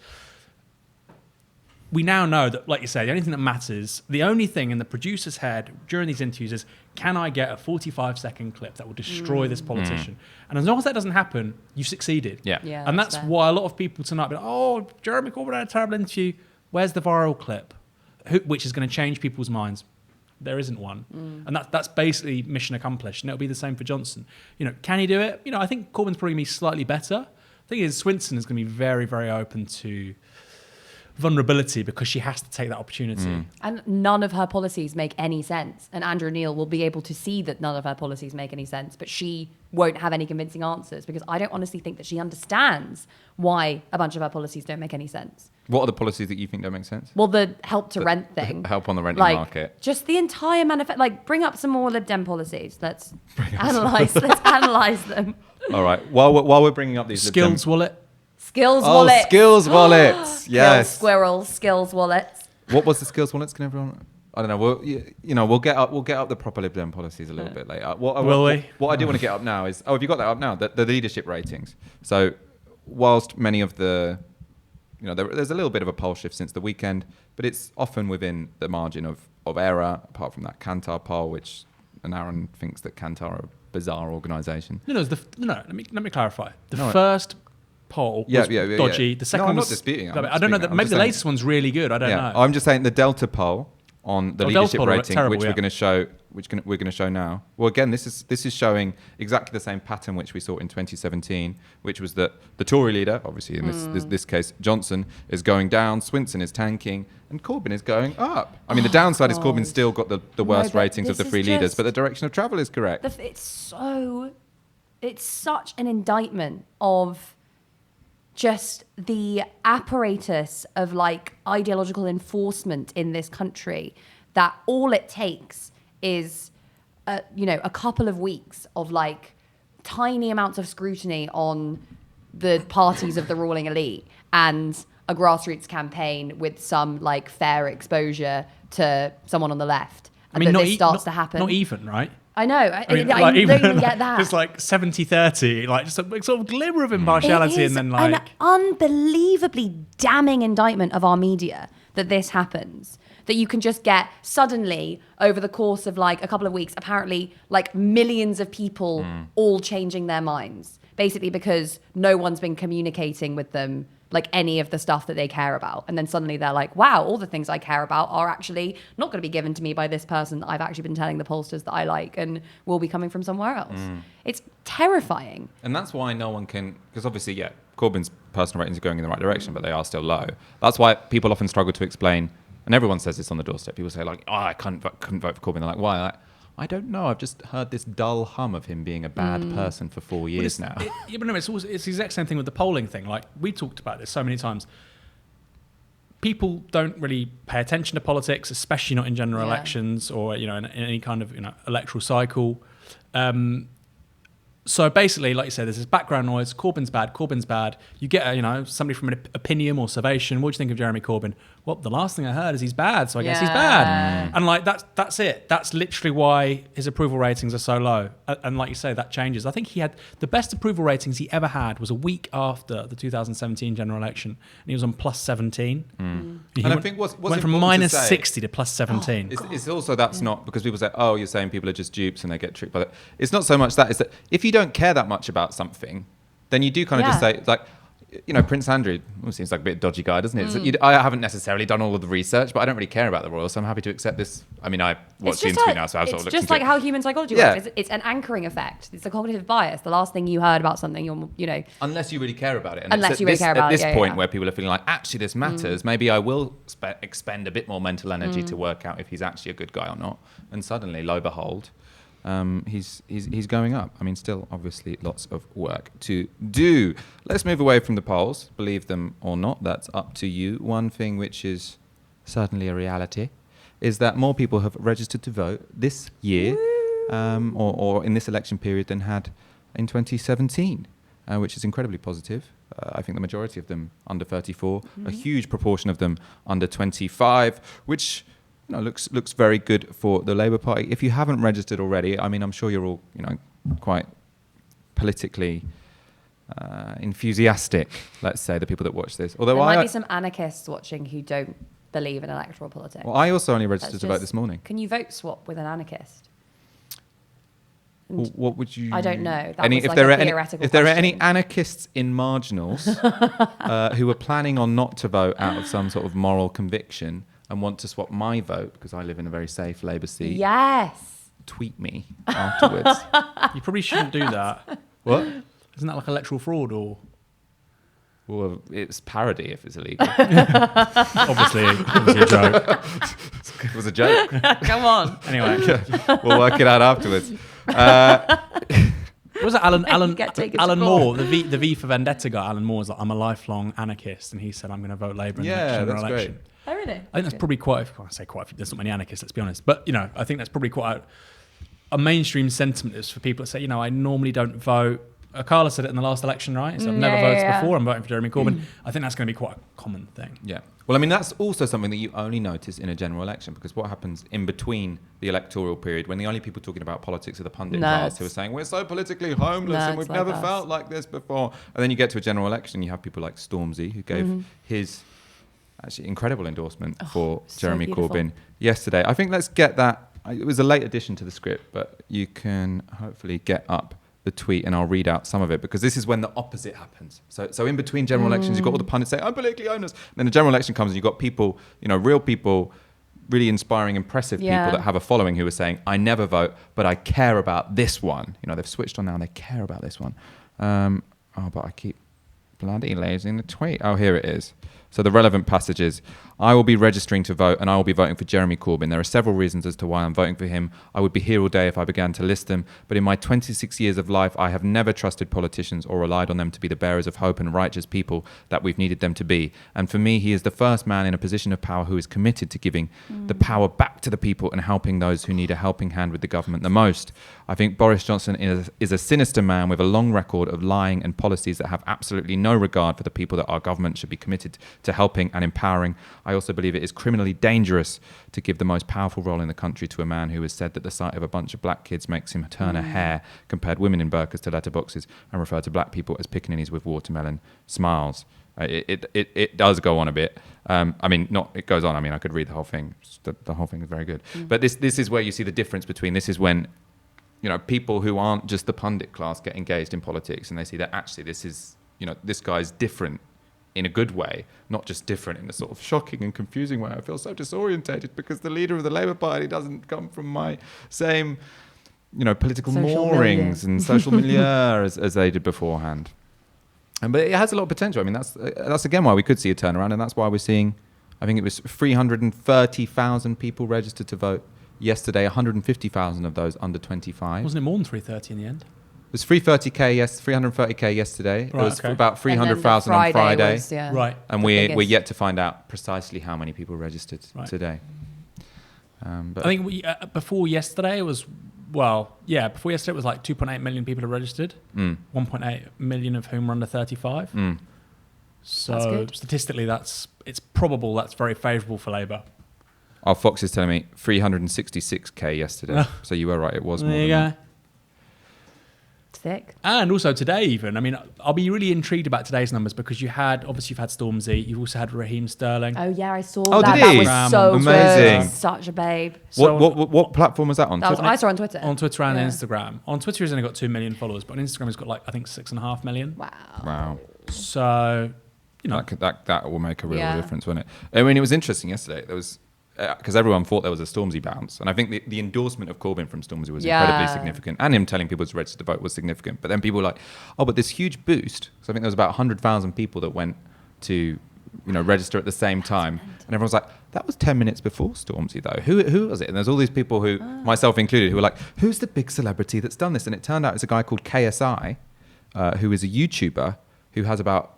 We now know that, like you say, the only thing that matters, the only thing in the producer's head during these interviews is, can I get a 45-second clip that will destroy this politician? And as long as that doesn't happen, you've succeeded. Yeah. And that's why a lot of people tonight be like, oh, Jeremy Corbyn had a terrible interview. Where's the viral clip? Which is going to change people's minds. There isn't one. And that's basically mission accomplished. And it'll be the same for Johnson. Can he do it? I think Corbyn's probably going to be slightly better. The thing is, Swinson is going to be very, very open to vulnerability because she has to take that opportunity. And none of her policies make any sense. And Andrew Neil will be able to see that none of her policies make any sense, but she won't have any convincing answers because I don't honestly think that she understands why a bunch of her policies don't make any sense. What are the policies that you think don't make sense? Well, the help to rent thing. Help on the renting market. Just the entire manifesto. Bring up some more Lib Dem policies. Let's analyse them. All right. While we're bringing up these Skills wallet. Skills wallets. Skills wallets. Yes. Squirrel skills wallets. What was the skills wallets? Can everyone? I don't know. We'll get up the proper Lib Dem policies a little bit later. What I do want to get up now is have you got that up now? The leadership ratings. So, whilst many of the, there's a little bit of a poll shift since the weekend, but it's often within the margin of error. Apart from that Kantar poll, and Aaron thinks that Kantar are a bizarre organisation. No. Let me clarify. The first poll was dodgy. The second one I'm not disputing. I don't know. Maybe the latest one's really good. I don't know. I'm just saying the Delta poll on the leadership rating, terrible, which we're going to show, we're going to show now. Well, again, this is showing exactly the same pattern which we saw in 2017, which was that the Tory leader, obviously in this case Johnson, is going down, Swinson is tanking, and Corbyn is going up. I mean, the downside is Corbyn's still got the worst ratings of the three leaders, but the direction of travel is correct. It's such an indictment of just the apparatus of ideological enforcement in this country, that all it takes is a couple of weeks of tiny amounts of scrutiny on the parties of the ruling elite and a grassroots campaign with some fair exposure to someone on the left. I mean, this starts to happen. Not even, right? I know. I don't even get that. It's 70-30, just a sort of glimmer of impartiality, and then an unbelievably damning indictment of our media that this happens. That you can just get suddenly over the course of a couple of weeks, apparently millions of people all changing their minds, basically because no one's been communicating with them like any of the stuff that they care about. And then suddenly they're like, wow, all the things I care about are actually not going to be given to me by this person that I've actually been telling the pollsters that I like and will be coming from somewhere else. It's terrifying. And that's why no one can, because obviously, yeah, Corbyn's personal ratings are going in the right direction, but they are still low. That's why people often struggle to explain, and everyone says this on the doorstep. People say like, oh, I couldn't vote for Corbyn. They're like, why? I don't know. I've just heard this dull hum of him being a bad person for 4 years now. Yeah, but no, it's the exact same thing with the polling thing. Like, we talked about this so many times. People don't really pay attention to politics, especially not in general elections or, in any kind of, electoral cycle. So basically, like you said, there's this background noise. Corbyn's bad. You get, somebody from an opinion or Salvation. What do you think of Jeremy Corbyn? Well, the last thing I heard is he's bad, so I guess he's bad. And like that's it. That's literally why his approval ratings are so low. And like you say, that changes. I think he had the best approval ratings he ever had was a week after the 2017 general election, and he was on plus 17. And I think what's went from important minus to say, 60 to plus 17. It's also that's not because people say, oh, you're saying people are just dupes and they get tricked by that. It's not so much that. It's that if you don't care that much about something, then you do kind of just say, like, Prince Andrew seems like a bit dodgy guy, doesn't it? So I haven't necessarily done all of the research, but I don't really care about the royals, so I'm happy to accept this. I mean, I watch the interview now, so I've sort of looked just into like it. how human psychology works. It's an anchoring effect. It's a cognitive bias. The last thing you heard about something, unless you really care about it. And unless you really care about it. At this point yeah. where people are feeling like, actually, this matters, maybe I will expend a bit more mental energy to work out if he's actually a good guy or not. And suddenly, lo and behold, he's going up. I mean, still, obviously, lots of work to do. Let's move away from the polls. Believe them or not, that's up to you. One thing which is certainly a reality is that more people have registered to vote this year or in this election period than had in 2017, which is incredibly positive. I think the majority of them under 34, a huge proportion of them under 25, which looks very good for the Labour Party. If you haven't registered already, I mean, I'm sure you're all, quite politically enthusiastic, let's say, the people that watch this. Although there might be some anarchists watching who don't believe in electoral politics. Well, I also only registered to vote this morning. Can you vote swap with an anarchist? Well, what would you... I don't know. If there are any anarchists in marginals who are planning on not to vote out of some sort of moral conviction and want to swap my vote, because I live in a very safe Labour seat. Yes. Tweet me afterwards. You probably shouldn't do that. What? Isn't that like electoral fraud or? Well, it's parody if it's illegal. obviously a joke. It was a joke. Come on. Anyway, we'll work it out afterwards. Was it Alan Moore, the V for Vendetta guy? Alan Moore was like, I'm a lifelong anarchist, and he said, I'm going to vote Labour in the next general election. Great. Oh, really? I think that's probably quite a few, there's not many anarchists, let's be honest. But, I think that's probably quite a mainstream sentiment is for people that say, I normally don't vote. Carla said it in the last election, right? So I've never voted before, I'm voting for Jeremy Corbyn. I think that's going to be quite a common thing. Yeah. Well, I mean, that's also something that you only notice in a general election, because what happens in between the electoral period, when the only people talking about politics are the pundit class who are saying, we're so politically homeless and we've never felt like this before. And then you get to a general election, you have people like Stormzy, who gave his actually incredible endorsement for Jeremy Corbyn yesterday. I think let's get that. It was a late addition to the script, but you can hopefully get up the tweet and I'll read out some of it, because this is when the opposite happens. So in between general elections, you've got all the pundits saying, I'm politically homeless. And then the general election comes and you've got people, real people, really inspiring, impressive people that have a following who are saying, I never vote, but I care about this one. They've switched on now and they care about this one. But I keep bloody losing the tweet. Oh, here it is. So the relevant passages: I will be registering to vote and I will be voting for Jeremy Corbyn. There are several reasons as to why I'm voting for him. I would be here all day if I began to list them. But in my 26 years of life, I have never trusted politicians or relied on them to be the bearers of hope and righteous people that we've needed them to be. And for me, he is the first man in a position of power who is committed to giving the power back to the people and helping those who need a helping hand with the government the most. I think Boris Johnson is a sinister man with a long record of lying and policies that have absolutely no regard for the people that our government should be committed to helping and empowering. I also believe it is criminally dangerous to give the most powerful role in the country to a man who has said that the sight of a bunch of black kids makes him turn a hair, compared women in burqas to letterboxes, and referred to black people as pickaninnies with watermelon smiles. It does go on a bit. It goes on. I could read the whole thing. The whole thing is very good. But this is where you see the difference between, this is when, people who aren't just the pundit class get engaged in politics and they see that actually this is, this guy's different in a good way, not just different in a sort of shocking and confusing way. I feel so disorientated because the leader of the Labour Party doesn't come from my same, political Social moorings milieu. and social milieu as they did beforehand. But it has a lot of potential. I mean, that's again why we could see a turnaround, and that's why we're seeing, I think it was 330,000 people registered to vote yesterday, 150,000 of those under 25. Wasn't it more than 330 in the end? It was 330k yesterday. Right, it was okay. about 300,000 on Friday. Was, yeah, Right. And we're yet to find out precisely how many people registered today. But I think before yesterday it was, before yesterday it was like 2.8 million people are registered, 1.8 million of whom are under 35. So statistically it's probable that's very favourable for Labour. Our Fox is telling me 366k yesterday. So you were right, it was more than that. Sick. And also today even, I mean, I'll be really intrigued about today's numbers because you've had Stormzy, you've also had Raheem Sterling. Oh yeah, I saw Oh, that. did he? That was so amazing. good. Such a babe. What platform was that on? I saw on Twitter. On Twitter and Instagram. On Twitter he's only got 2 million followers, but on Instagram he's got I think 6.5 million. Wow. So, that will make a real difference, won't it? I mean, it was interesting yesterday. There was because everyone thought there was a Stormzy bounce, and I think the endorsement of Corbyn from Stormzy was incredibly significant, and him telling people to register to vote was significant. But then people were like, "Oh, but this huge boost." So I think there was about 100,000 people that went to, register at the same time, and everyone was like, "That was 10 minutes before Stormzy, though. Who was it?" And there's all these people who, myself included, who were like, "Who's the big celebrity that's done this?" And it turned out it's a guy called KSI, who is a YouTuber who has about,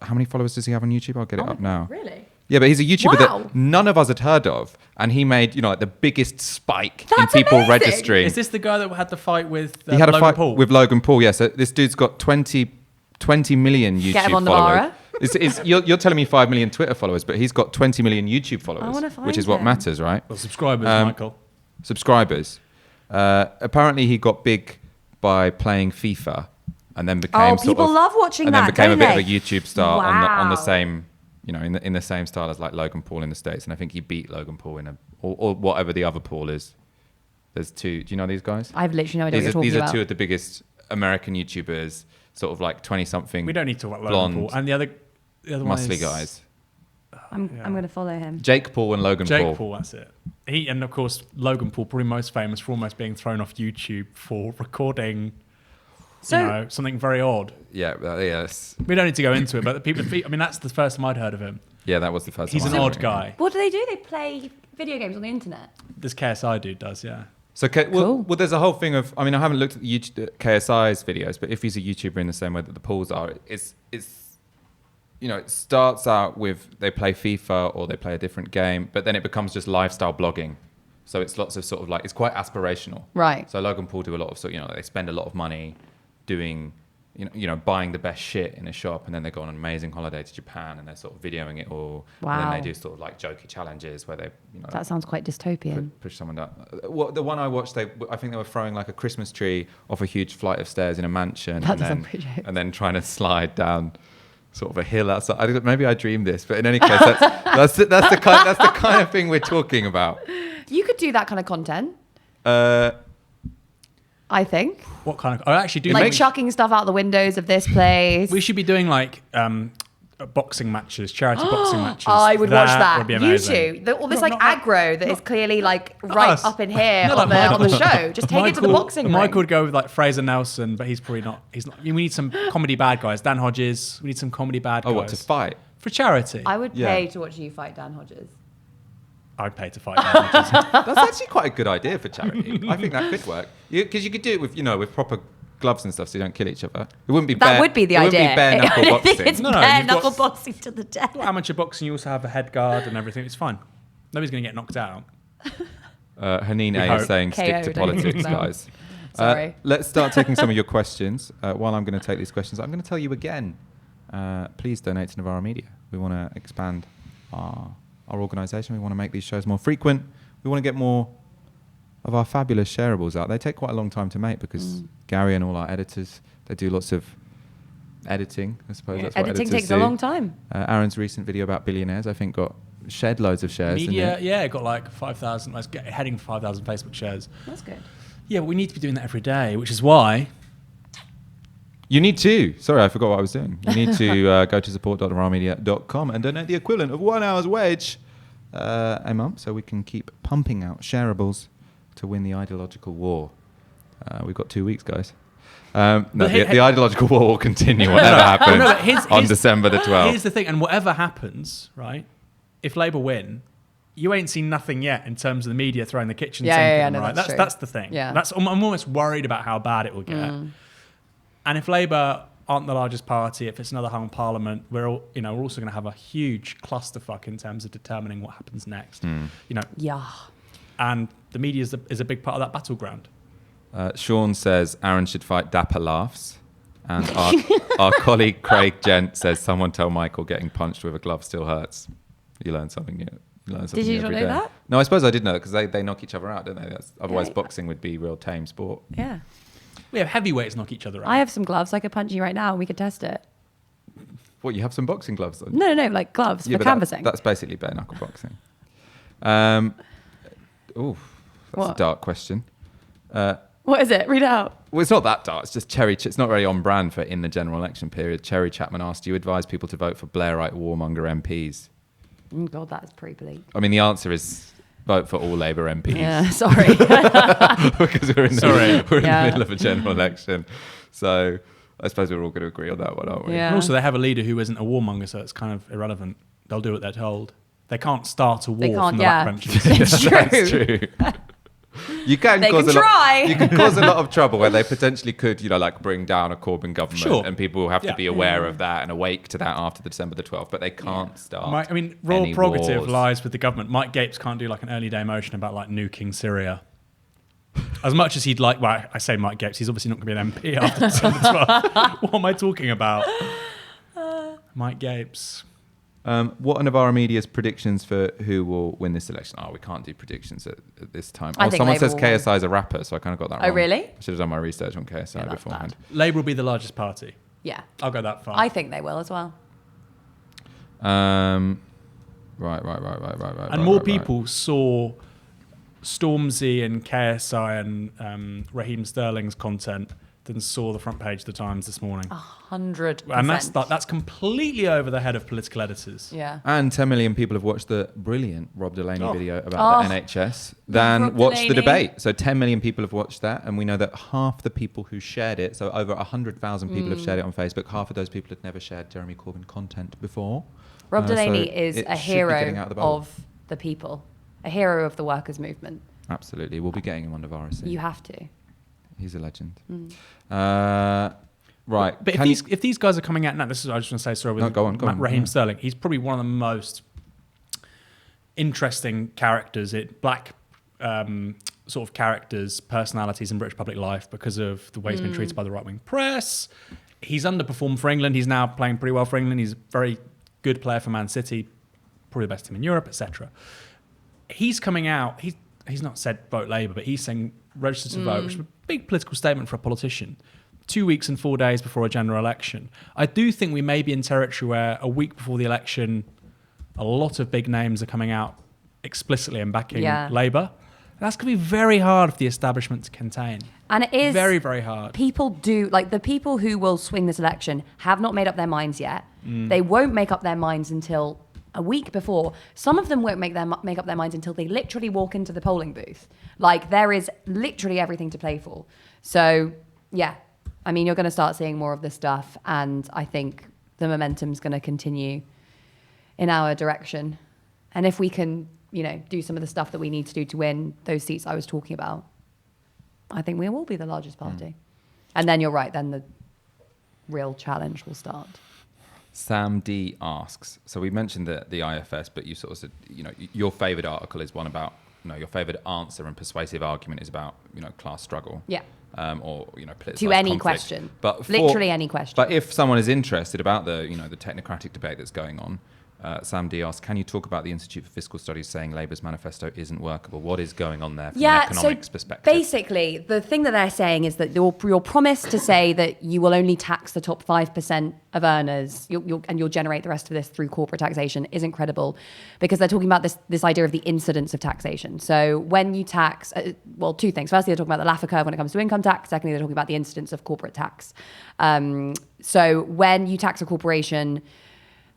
how many followers does he have on YouTube? I'll get it up now. Really? Yeah, but he's a YouTuber that none of us had heard of, and he made the biggest spike That's in people amazing. registering. is this the guy that had the fight with he had a Logan fight Paul? with Logan Paul. Yeah, so this dude's got 20 million YouTube Get him on followers. Novara. You're telling me 5 million Twitter followers, but he's got 20 million YouTube followers, wanna find which is what him. matters, right? Well, subscribers, Michael. Subscribers. Apparently, he got big by playing FIFA, and then became people love watching and that, then became a don't bit they? of a YouTube star on the Wow. same. In the same style as like Logan Paul in the States, and I think he beat Logan Paul or whatever the other Paul is. There's two. Do you know these guys? I've literally no idea what you're talking These about. are two of the biggest American YouTubers, sort of like 20-something. We don't need to talk about blonde, Logan Paul. And the other one muscly is guys. I'm going to follow him. Jake Paul and Logan Paul. Jake Paul, that's it. And of course Logan Paul, probably most famous for almost being thrown off YouTube for recording something very odd. Yeah, yes. We don't need to go into it, but that's the first time I'd heard of him. Yeah, that was the first He's time. an odd guy. What do? They play video games on the internet. This KSI dude does, yeah. So, well, there's a whole thing of. I mean, I haven't looked at the KSI's videos, but if he's a YouTuber in the same way that the Pauls are, it starts out with they play FIFA or they play a different game, but then it becomes just lifestyle blogging. So it's lots of sort of it's quite aspirational. Right. So Logan Paul do a lot of they spend a lot of money doing, buying the best shit in a shop, and then they go on an amazing holiday to Japan and they're sort of videoing it all. Wow. And then they do sort of jokey challenges where they, That sounds quite dystopian. push someone down. The one I watched, I think they were throwing a Christmas tree off a huge flight of stairs in a mansion, and then trying to slide down sort of a hill outside. Maybe I dreamed this, but in any case, that's the kind of thing we're talking about. You could do that kind of content. I think. What kind of? I actually do. Chucking stuff out the windows of this place. We should be doing boxing matches, charity boxing matches. I would watch that. Would be You amazing. two. All this aggro that is clearly right up in here on the show. Just take it to the boxing ring. Michael would go with Fraser Nelson, but he's probably not. He's not. We need some comedy bad guys. Dan Hodges. We need some comedy bad guys. Oh, what, to fight? For charity. I would pay to watch you fight Dan Hodges. I'd pay to fight Dan Hodges. That's actually quite a good idea for charity. I think that could work. Because you could do it with proper gloves and stuff, so you don't kill each other. It wouldn't be That would be the idea. It wouldn't be bare knuckle I boxing. think it's No, bare you've got- knuckle boxing to the death. Amateur boxing, you also have a head guard and everything. It's fine. Nobody's going to get knocked out. Hanine We is hope. saying stick to KO'd politics, anything. guys. Sorry. Let's start taking some of your questions. While I'm going to take these questions, I'm going to tell you again, please donate to Novara Media. We want to expand our organisation. We want to make these shows more frequent. We want to get more of our fabulous shareables out. They take quite a long time to make because Gary and all our editors, they do lots of editing. I suppose that's what Editing editors takes do. a long time. Aaron's recent video about billionaires, I think, got shed loads of shares. Media, it got 5,000. It's heading for 5,000 Facebook shares. That's good. Yeah, but we need to be doing that every day, which is why You need to. Sorry, I forgot what I was doing. You need to go to support.novaramedia.com and donate the equivalent of 1 hour's wage a month so we can keep pumping out shareables to win the ideological war. We've got 2 weeks, guys. The ideological war will continue whatever happens on December the 12th. Here's the thing, and whatever happens, right, if Labour win, you ain't seen nothing yet in terms of the media throwing the kitchen sink in, right? That's the thing. Yeah. I'm almost worried about how bad it will get. And if Labour aren't the largest party, if it's another hung parliament, we're also going to have a huge clusterfuck in terms of determining what happens next. And the media is a big part of that battleground. Sean says Aaron should fight Dapper Laughs. And our colleague Craig Gent says someone tell Michael getting punched with a glove still hurts. You learn something new. Did you not know that? No, I suppose I did know because they knock each other out, don't they? Otherwise, boxing would be real tame sport. Yeah. We have heavyweights knock each other out. I have some gloves. I could punch you right now and we could test it. What, you have some boxing gloves on? No, like gloves for canvassing. That's basically bare knuckle boxing. That's a dark question. What is it? Read it out. Well, it's not that dark. It's just it's not very on brand for in the general election period. Cherry Chapman asked, do you advise people to vote for Blairite warmonger MPs? Oh, God, that's pretty bleak. I mean, the answer is vote for all Labour MPs. Yeah, sorry. Because we're in the middle of a general election. So I suppose we're all going to agree on that one, aren't we? Yeah. And also, they have a leader who isn't a warmonger, so it's kind of irrelevant. They'll do what they're told. They can't start a war from the backbenches. It's true. That's true. You can cause a lot of trouble where they potentially could, bring down a Corbyn government, and people will have to be aware of that and awake to that after the December the 12th. But they can't start. Royal prerogative lies with the government. Mike Gapes can't do an early day motion about nuking Syria. As much as he'd like, I say Mike Gapes, he's obviously not going to be an MP after December 12th. What am I talking about? Mike Gapes. What are Novara Media's predictions for who will win this election? We can't do predictions at this time. Someone says KSI is a rapper, so I kind of got that wrong. Oh, really? I should have done my research on KSI beforehand. Labour will be the largest party. Yeah. I'll go that far. I think they will as well. Right. And more people saw Stormzy and KSI and Raheem Sterling's content than saw the front page of the Times this morning. 100%. And that's completely over the head of political editors. Yeah. And 10 million people have watched the brilliant Rob Delaney video about the NHS than watched the debate. So 10 million people have watched that, and we know that half the people who shared it, so over 100,000 people have shared it on Facebook, half of those people had never shared Jeremy Corbyn content before. Rob Delaney is a hero of the people, a hero of the workers' movement. Absolutely. We'll be getting him on Novara soon. You have to. He's a legend. Right. But if these guys are coming out now, I just want to say, sorry, with go on. Raheem Sterling, he's probably one of the most interesting characters, black sort of characters, personalities in British public life because of the way he's been treated by the right-wing press. He's underperformed for England. He's now playing pretty well for England. He's a very good player for Man City, probably the best team in Europe, etc. He's coming out. He's not said vote Labour, but he's saying register to vote, which is a big political statement for a politician. 2 weeks and 4 days before a general election. I do think we may be in territory where a week before the election, a lot of big names are coming out explicitly and backing Labour. That's going to be very hard for the establishment to contain. And it is very, very hard. People do, the people who will swing this election have not made up their minds yet. They won't make up their minds until a week before. Some of them won't make up their minds until they literally walk into the polling booth. There is literally everything to play for. So, yeah. I mean, you're going to start seeing more of this stuff, and I think the momentum's going to continue in our direction. And if we can, do some of the stuff that we need to do to win those seats I was talking about, I think we will be the largest party. And then you're right, then the real challenge will start. Sam D asks, so we mentioned the IFS, but you sort of said, your favoured article is one about, your favoured answer and persuasive argument is about, class struggle. Yeah. Or political to any conflict. Question, but literally any question. But if someone is interested about the the technocratic debate that's going on, Sam D asks, can you talk about the Institute for Fiscal Studies saying Labour's manifesto isn't workable? What is going on there from an economics perspective? Basically, the thing that they're saying is that your promise to say that you will only tax the top 5% of earners and you'll generate the rest of this through corporate taxation isn't credible, because they're talking about this idea of the incidence of taxation. So when you tax, two things. Firstly, they're talking about the Laffer curve when it comes to income tax. Secondly, they're talking about the incidence of corporate tax. So when you tax a corporation,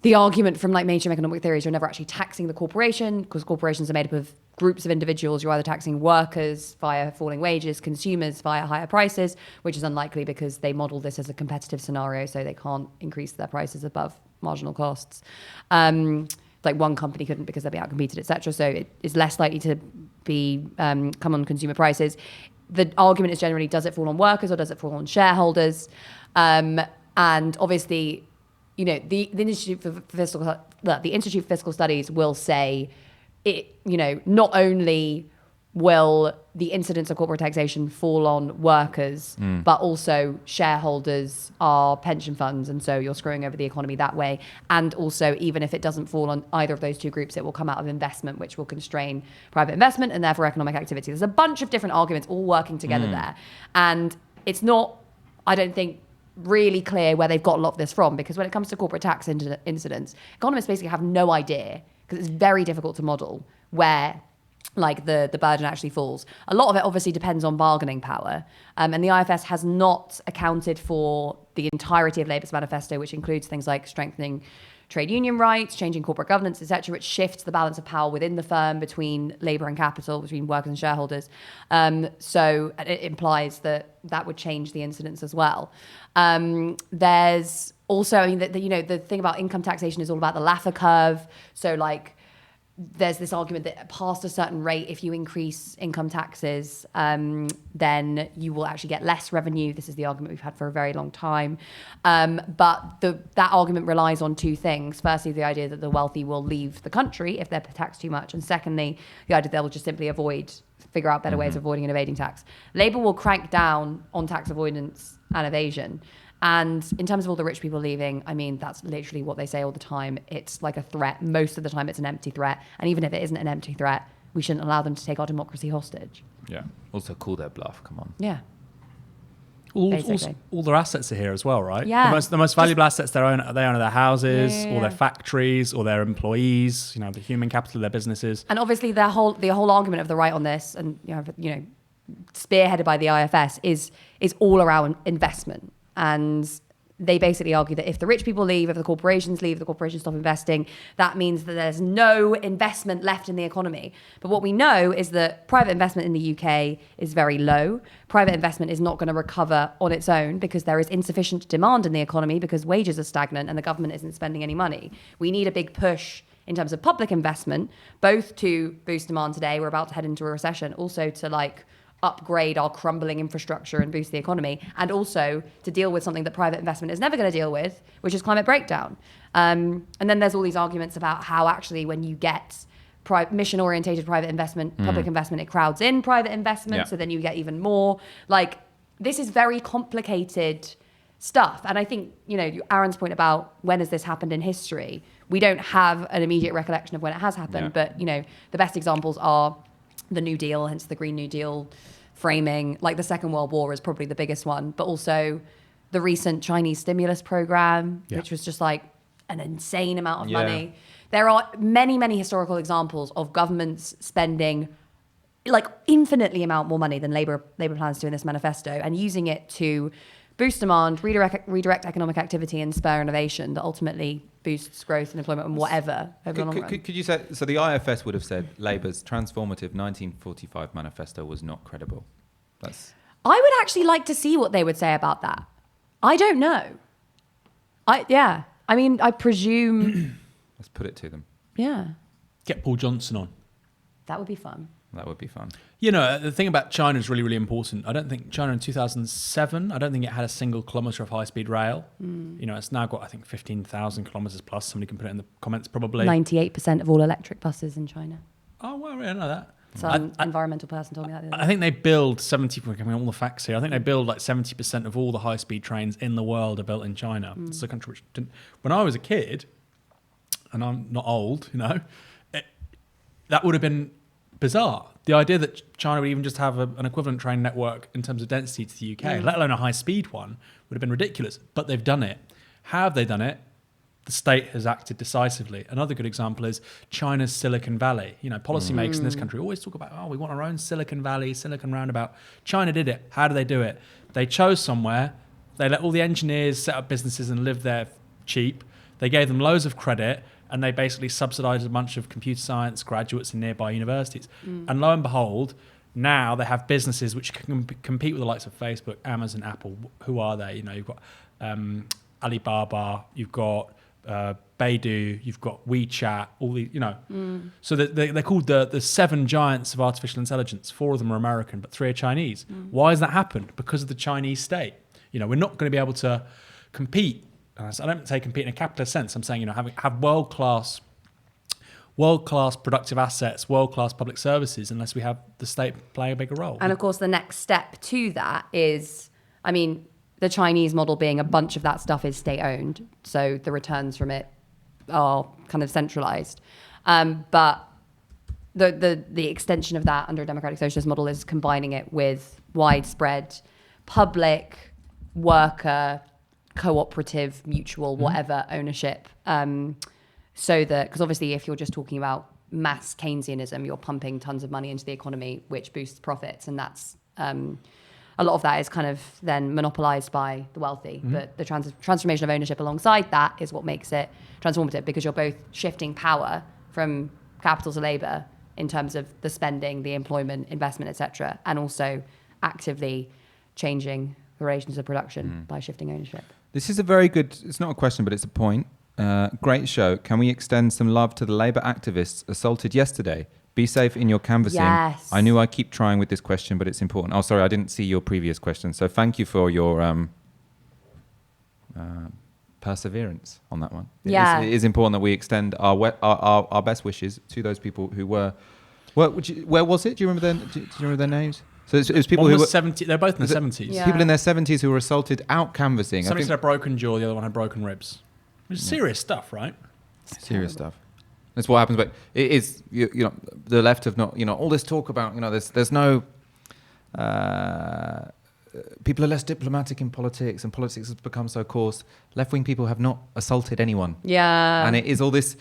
the argument from like mainstream economic theory is you're never actually taxing the corporation, because corporations are made up of groups of individuals. You're either taxing workers via falling wages, consumers via higher prices, which is unlikely because they model this as a competitive scenario, so they can't increase their prices above marginal costs. Like one company couldn't because they'd be outcompeted, etc. So it is less likely to be come on consumer prices. The argument is generally, does it fall on workers or does it fall on shareholders? And obviously, you know, the Institute for Fiscal Studies will say it. You know, not only will the incidence of corporate taxation fall on workers, but also shareholders are pension funds, and so you're screwing over the economy that way. And also, even if it doesn't fall on either of those two groups, it will come out of investment, which will constrain private investment and therefore economic activity. There's a bunch of different arguments all working together there, and it's not, I don't think, really clear where they've got a lot of this from, because when it comes to corporate tax incidents, economists basically have no idea, because it's very difficult to model where like the burden actually falls. A lot of it obviously depends on bargaining power, and the IFS has not accounted for the entirety of Labour's manifesto, which includes things like strengthening trade union rights, changing corporate governance, etc., which shifts the balance of power within the firm between labour and capital, between workers and shareholders. So it implies that would change the incidence as well. There's also, I mean, the thing about income taxation is all about the Laffer curve. So like, there's this argument that past a certain rate, if you increase income taxes, then you will actually get less revenue. This is the argument we've had for a very long time. But that argument relies on two things. Firstly, the idea that the wealthy will leave the country if they're taxed too much. And secondly, the idea that they'll just simply figure out better ways of avoiding and evading tax. Labour will crank down on tax avoidance and evasion. And in terms of all the rich people leaving, I mean, that's literally what they say all the time. It's like a threat. Most of the time, it's an empty threat. And even if it isn't an empty threat, we shouldn't allow them to take our democracy hostage. Yeah. Also, call their bluff. Come on. Yeah. All their assets are here as well, right? Yeah. The most valuable assets they own are their houses, all their factories, all their employees. You know, the human capital of their businesses. And obviously, the whole argument of the right on this, and you know, spearheaded by the IFS, is all around investment. And they basically argue that if the rich people leave, if the corporations leave, the corporations stop investing, that means that there's no investment left in the economy. But what we know is that private investment in the UK is very low. Private investment is not going to recover on its own because there is insufficient demand in the economy, because wages are stagnant and the government isn't spending any money. We need a big push in terms of public investment, both to boost demand today, we're about to head into a recession, also to upgrade our crumbling infrastructure and boost the economy, and also to deal with something that private investment is never going to deal with, which is climate breakdown. And then there's all these arguments about how actually when you get mission-orientated private investment, public investment, it crowds in private investment, so then you get even more. This is very complicated stuff. And I think, Aaron's point about when has this happened in history, we don't have an immediate recollection of when it has happened, but, the best examples are the New Deal, hence the Green New Deal framing. The Second World War is probably the biggest one, but also the recent Chinese stimulus program, which was just an insane amount of money. There are many, many historical examples of governments spending infinitely amount more money than Labour plans to in this manifesto, and using it to boost demand, redirect economic activity, and spur innovation that ultimately boosts growth and employment and whatever over the long run. Could you say, so the IFS would have said Labour's transformative 1945 manifesto was not credible? I would actually like to see what they would say about that. I don't know. I presume... Let's put it to them. Yeah. Get Paul Johnson on. That would be fun. That would be fun. The thing about China is really, really important. I don't think China in 2007, I don't think it had a single kilometre of high-speed rail. It's now got, I think, 15,000 kilometres plus. Somebody can put it in the comments probably. 98% of all electric buses in China. Oh, well, I didn't know that. Some environmental person told me that. I think they build 70%, all the facts here. I think they build 70% of all the high-speed trains in the world are built in China. It's a country which didn't. When I was a kid, and I'm not old, that would have been bizarre. The idea that China would even just have an equivalent train network in terms of density to the UK, let alone a high-speed one, would have been ridiculous. But they've done it. How have they done it? The state has acted decisively. Another good example is China's Silicon Valley. Policymakers in this country always talk about, we want our own Silicon Valley, Silicon Roundabout. China did it. How do they do it? They chose somewhere. They let all the engineers set up businesses and live there cheap. They gave them loads of credit, and they basically subsidized a bunch of computer science graduates in nearby universities. And lo and behold, now they have businesses which can compete with the likes of Facebook, Amazon, Apple. Who are they? You've got Alibaba, you've got Baidu, you've got WeChat, all the, So they're called the 7 giants of artificial intelligence. 4 of them are American, but 3 are Chinese. Why has that happened? Because of the Chinese state. We're not going to be able to compete. I don't say compete in a capitalist sense. I'm saying, have world-class productive assets, world-class public services, unless we have the state play a bigger role. And of course, the next step to that is, the Chinese model being a bunch of that stuff is state-owned, so the returns from it are kind of centralized. But the extension of that under a democratic socialist model is combining it with widespread public, worker, cooperative, mutual, whatever ownership. So that, because obviously if you're just talking about mass Keynesianism, you're pumping tons of money into the economy, which boosts profits. And that's, a lot of that is kind of then monopolized by the wealthy. But the transformation of ownership alongside that is what makes it transformative, because you're both shifting power from capital to labor in terms of the spending, the employment, investment, etc., and also actively changing the relations of production by shifting ownership. This is a very good, it's not a question, but it's a point. Great show. Can we extend some love to the Labour activists assaulted yesterday? Be safe in your canvassing. Yes. I knew I keep trying with this question, but it's important. Oh, sorry, I didn't see your previous question. So thank you for your perseverance on that one. Yeah. It is important that we extend our best wishes to those people who were... Where was it? Do you remember their names? So it was people one who was were 70. They're both in their 70s. Yeah. People in their 70s who were assaulted out canvassing. Somebody had a broken jaw, the other one had broken ribs. It's serious stuff, right? Serious stuff. That's what happens. But it is, the left have not, all this talk about, there's no, people are less diplomatic in politics, and politics has become so coarse. Left-wing people have not assaulted anyone. Yeah. And it is all this,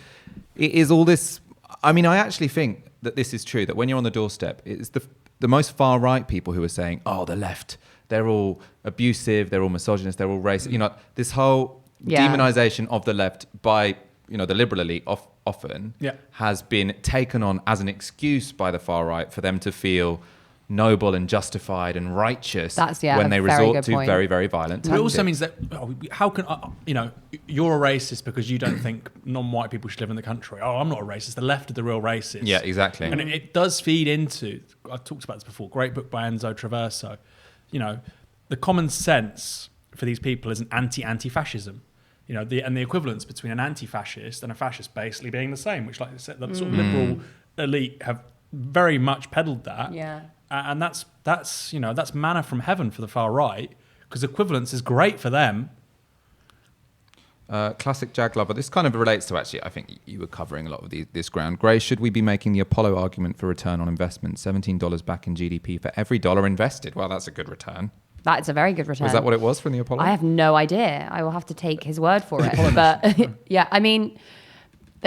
I actually think that this is true, that when you're on the doorstep, it's the most far-right people who are saying, the left, they're all abusive, they're all misogynist, they're all racist. This whole demonization of the left by, the liberal elite often has been taken on as an excuse by the far-right for them to feel noble and justified and righteous when they resort to very, very violent tactics. It also means that, how can, you're a racist because you don't think non-white people should live in the country. I'm not a racist. The left are the real racists. Yeah, exactly. And it does feed into, I've talked about this before, great book by Enzo Traverso. The common sense for these people is an anti-fascism. And the equivalence between an anti-fascist and a fascist basically being the same, which, like I said, the sort of liberal elite have very much peddled that. Yeah. And that's manna from heaven for the far right, because equivalence is great for them. Classic Jag lover. This kind of relates to, actually, I think you were covering a lot of this ground. Gray, should we be making the Apollo argument for return on investment? $17 back in GDP for every dollar invested. Well, that's a good return. That's a very good return. Was that what it was from the Apollo? I have no idea. I will have to take his word for it. But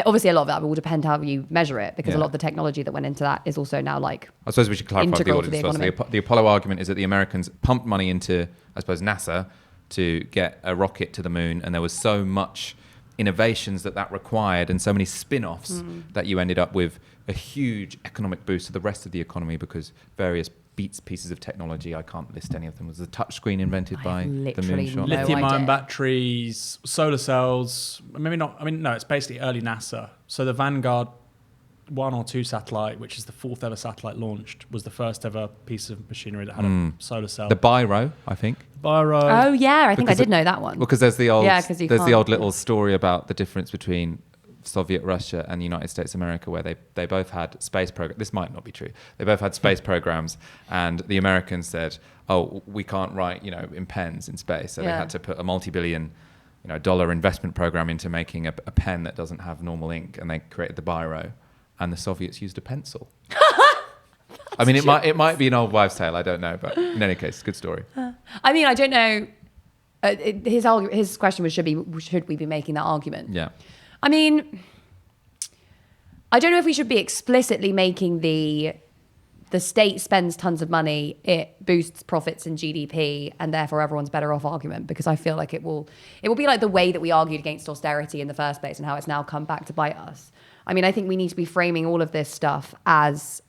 obviously a lot of that will depend how you measure it, because a lot of the technology that went into that is also now I suppose we should clarify for the audience. economy. The Apollo argument is that the Americans pumped money into, I suppose, NASA to get a rocket to the moon, and there was so much innovations that required and so many spin-offs that you ended up with a huge economic boost to the rest of the economy, because various pieces of technology, I can't list any of them, was the touchscreen invented by the moonshot. Lithium-ion batteries, solar cells, maybe not, it's basically early NASA. So the Vanguard 1 or 2 satellite, which is the 4th ever satellite launched, was the first ever piece of machinery that had a solar cell. The Biro, I think. Biro. Oh yeah, I think I did know that one. Because there's the old little story about the difference between Soviet Russia and the United States America, where they both had space programs. This might not be true. They both had space programs, and the Americans said, we can't write, in pens in space. So they had to put a multi-billion a $1 investment program into making a pen that doesn't have normal ink, and they created the biro, and the Soviets used a pencil. I mean, it might be an old wives' tale. I don't know, but in any case, good story. I mean, I don't know. His question was, should we be making that argument? Yeah. I mean, I don't know if we should be explicitly making the state spends tons of money, it boosts profits and GDP, and therefore everyone's better off argument, because I feel like it will be like the way that we argued against austerity in the first place and how it's now come back to bite us. I mean, I think we need to be framing all of this stuff as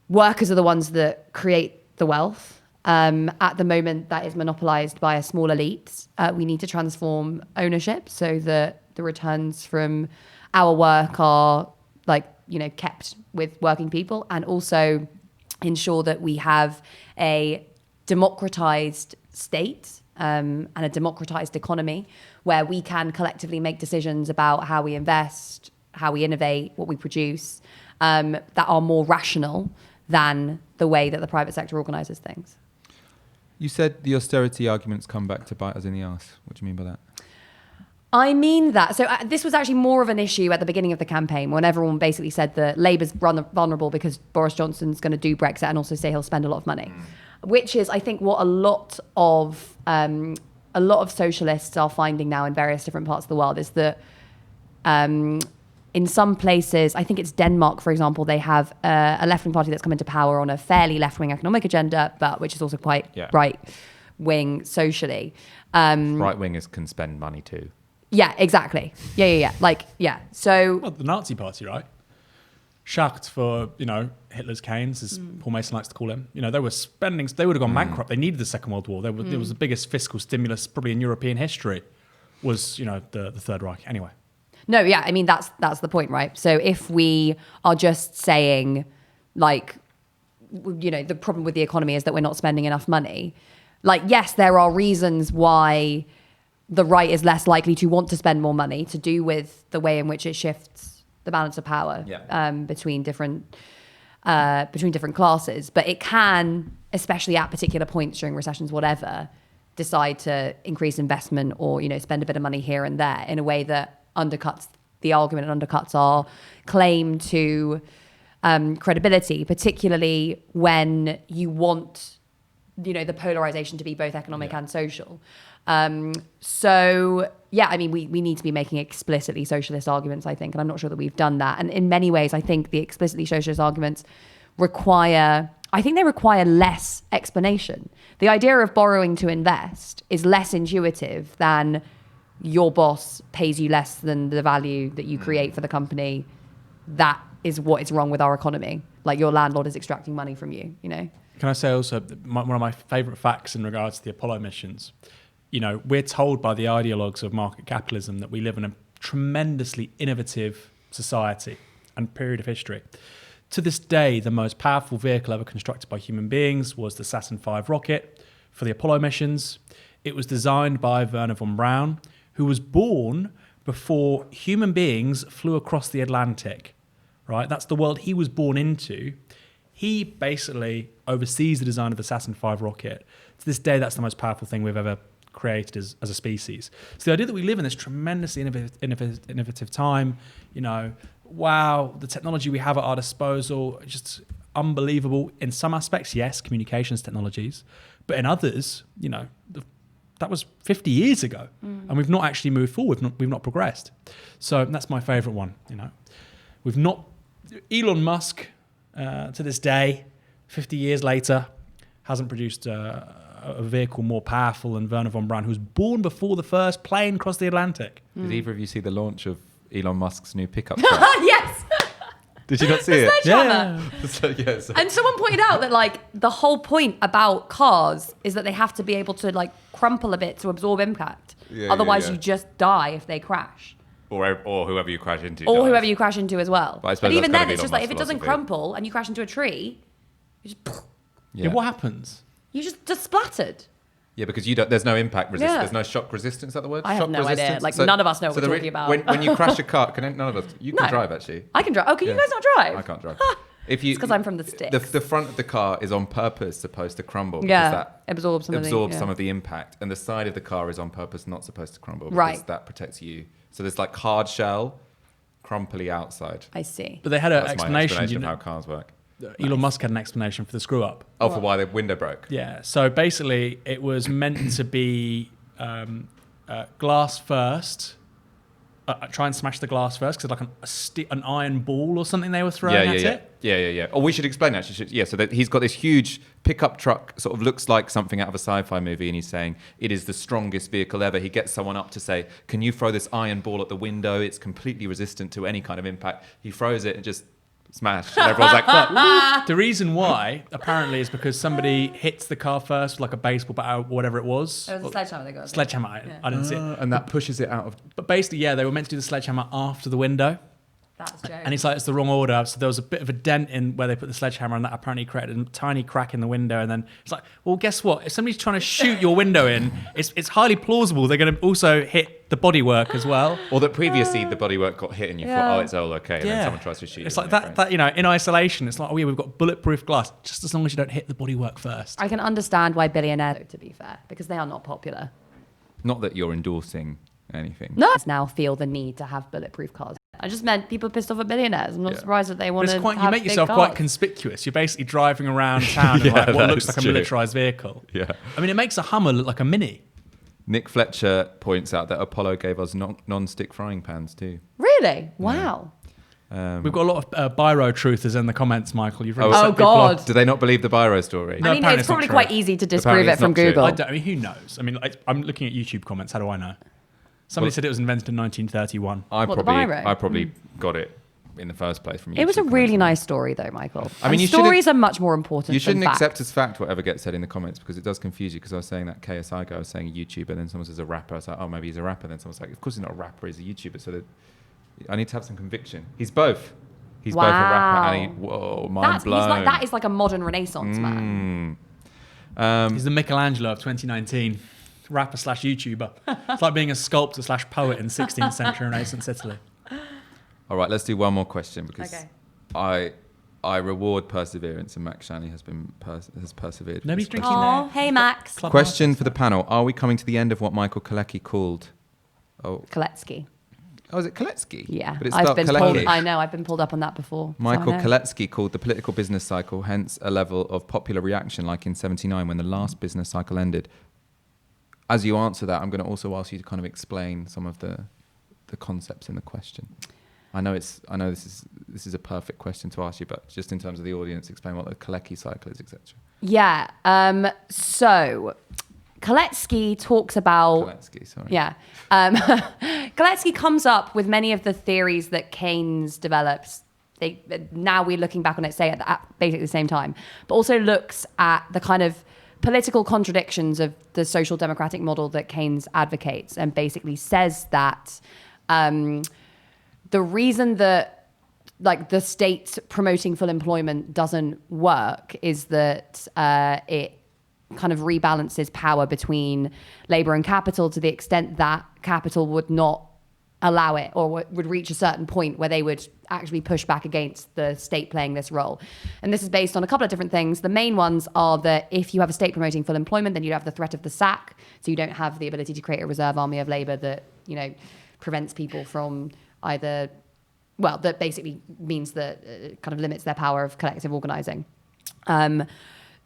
workers are the ones that create the wealth. At the moment, that is monopolized by a small elite. We need to transform ownership so that the returns from our work are kept with working people, and also ensure that we have a democratized state and a democratized economy where we can collectively make decisions about how we invest, how we innovate, what we produce, that are more rational than the way that the private sector organizes things. You said the austerity arguments come back to bite us in the arse. What do you mean by that? I mean that. So this was actually more of an issue at the beginning of the campaign, when everyone basically said that Labour's vulnerable because Boris Johnson's going to do Brexit and also say he'll spend a lot of money, which is, I think, what a lot of socialists are finding now in various different parts of the world, is that in some places, I think it's Denmark, for example, they have a left-wing party that's come into power on a fairly left-wing economic agenda, but which is also quite right-wing socially. Right-wingers can spend money too. Yeah, exactly. Yeah. So, well, the Nazi party, right? Schacht for, Hitler's Keynes, as Paul Mason likes to call him. They were spending, they would have gone bankrupt. They needed the Second World War. It was the biggest fiscal stimulus probably in European history, was, the Third Reich. Anyway. No, yeah, I mean, that's the point, right? So if we are just saying, the problem with the economy is that we're not spending enough money, yes, there are reasons why the right is less likely to want to spend more money, to do with the way in which it shifts the balance of power between different classes. But it can, especially at particular points during recessions, whatever, decide to increase investment or, spend a bit of money here and there in a way that undercuts the argument and undercuts our claim to credibility, particularly when you want, the polarization to be both economic and social. So, yeah, I mean, we need to be making explicitly socialist arguments, I think, and I'm not sure that we've done that. And in many ways, I think the explicitly socialist arguments require less explanation. The idea of borrowing to invest is less intuitive than your boss pays you less than the value that you create for the company. That is what is wrong with our economy. Your landlord is extracting money from you, Can I say also, one of my favourite facts in regards to the Apollo missions, we're told by the ideologues of market capitalism that we live in a tremendously innovative society and period of history. To this day, the most powerful vehicle ever constructed by human beings was the Saturn V rocket for the Apollo missions. It was designed by Wernher von Braun, who was born before human beings flew across the Atlantic, right? That's the world he was born into. He basically oversees the design of the Saturn V rocket. To this day, that's the most powerful thing we've ever created as a species. So the idea that we live in this tremendously innovative time, wow, the technology we have at our disposal, just unbelievable. In some aspects, yes, communications technologies, but in others, that was 50 years ago, and we've not actually moved forward. We've not progressed. So that's my favourite one. We've not. Elon Musk, to this day, 50 years later, hasn't produced a vehicle more powerful than Wernher von Braun, who was born before the first plane crossed the Atlantic. Did either of you see the launch of Elon Musk's new pickup truck? Yes. Did you not see it? Yeah. So. And someone pointed out that the whole point about cars is that they have to be able to crumple a bit to absorb impact. Otherwise, you just die if they crash. Or whoever you crash into. Or whoever you crash into as well. But even then, it's just if it doesn't crumple and you crash into a tree, you just. Yeah. What happens? You just splattered. Yeah, because there's no impact resistance. There's no shock resistance. Is that the word? I have shock no resistance? idea. None of us know what we're talking about. When you crash a car, none of us. You can drive actually. I can drive. Oh, can you guys not drive? I can't drive. If you, It's because I'm from the sticks. The front of the car is on purpose supposed to crumble because Yeah, that absorbs some of the impact, and the side of the car is on purpose not supposed to crumble because Right. that protects you. So there's like hard shell, crumply outside. I see. But they had an That's my explanation. explanation of how cars work. Elon Musk had an explanation for the screw up. Oh, for why the window broke. Yeah. So basically, it was meant to be glass first. Try and smash the glass first because like an iron ball or something they were throwing at it. Yeah. Oh, we should explain actually. Yeah, so that he's got this huge pickup truck, sort of looks like something out of a sci-fi movie, and he's saying it is the strongest vehicle ever. He gets someone up to say, "Can you throw this iron ball at the window? It's completely resistant to any kind of impact." He throws it and just smash, and everyone's like, "What?" The reason why apparently is because somebody hits the car first with like a baseball bat or whatever it was. It was a sledgehammer they got. Sledgehammer. I didn't see it. And that pushes it out of. But basically, yeah, they were meant to do the sledgehammer after the window. That's a joke. And it's like, it's the wrong order. So there was a bit of a dent in where they put the sledgehammer, and that apparently created a tiny crack in the window. And then it's like, well, guess what? If somebody's trying to shoot your window in, it's highly plausible they're going to also hit the bodywork as well. Or that previously the bodywork got hit and you thought, oh, it's all okay. And then someone tries to shoot It's you. like that, you know, in isolation, it's like, oh yeah, we've got bulletproof glass. Just as long as you don't hit the bodywork first. I can understand why billionaires, to be fair, because they are not popular. Not that you're endorsing anything. No. Now feel the need to have bulletproof cars. I just meant people pissed off at billionaires. I'm not surprised that they want to have you make big yourself cars. quite conspicuous. You're basically driving around town in like what looks like a militarized vehicle. Yeah. I mean, it makes a Hummer look like a Mini. Nick Fletcher points out that Apollo gave us non-stick frying pans too. Really? Wow. We've got a lot of biro truthers in the comments, Michael. You've really Oh, set God. people Do they not believe the Biro story? No, I mean, apparently it's probably not true. quite easy to disprove Apparently it it's from not true. Google. I mean, who knows? I mean, I'm looking at YouTube comments. How do I know? Somebody said it was invented in 1931. What, the biro? I probably got it in the first place from YouTube. It was a really comments. nice story, though, Michael. I mean, And you shouldn't- stories are much more important You than shouldn't fact. accept as fact whatever gets said in the comments because it does confuse you. Because I was saying that KSI guy, I was saying a YouTuber, and then someone says a rapper. I was like, oh, maybe he's a rapper. Then someone's like, of course he's not a rapper, he's a YouTuber. So that I need to have some conviction. He's both. He's both a rapper and whoa, mind blown. That is like a modern Renaissance man. He's the Michelangelo of 2019. Rapper / YouTuber. It's like being a sculptor / poet in 16th century Renaissance Italy. All right, let's do one more question because Okay. I reward perseverance, and Max Shanley has persevered. Nobody's This drinking Oh, hey, Max. Club question Masters. for the panel: are we coming to the end of what Michael Kalecki called? Koletsky. Oh, is it Koletsky? Yeah. But it's I've spelled been Kalecki. pulled, I know, I've been pulled up on that before. so I Michael know. Koletsky called the political business cycle, hence a level of popular reaction like in 79 when the last business cycle ended. As you answer that, I'm going to also ask you to kind of explain some of the concepts in the question. I know this is a perfect question to ask you, but just in terms of the audience, explain what the Kalecki cycle is, etc. Yeah. So Koletsky talks about... Koletsky, sorry. Yeah. Koletsky comes up with many of the theories that Keynes develops. Now we're looking back on it, say at basically the same time, but also looks at the kind of political contradictions of the social democratic model that Keynes advocates, and basically says that the reason that like the state promoting full employment doesn't work is that it kind of rebalances power between labor and capital to the extent that capital would not allow it, or would reach a certain point where they would actually push back against the state playing this role. And this is based on a couple of different things. The main ones are that if you have a state promoting full employment, then you'd have the threat of the sack. So you don't have the ability to create a reserve army of labor that, you know, prevents people from either, well, that basically means that kind of limits their power of collective organizing.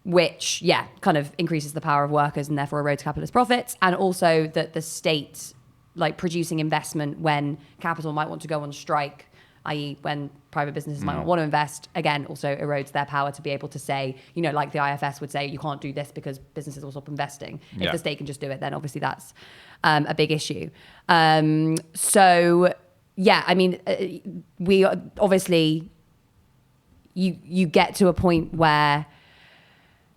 Which, yeah, kind of increases the power of workers and therefore erodes capitalist profits. And also that the state, like producing investment when capital might want to go on strike, i.e. when private businesses might not want to invest, again, also erodes their power to be able to say, you know, like the IFS would say, you can't do this because businesses will stop investing. If the state can just do it, then obviously that's a big issue. So, yeah, I mean, we obviously, you get to a point where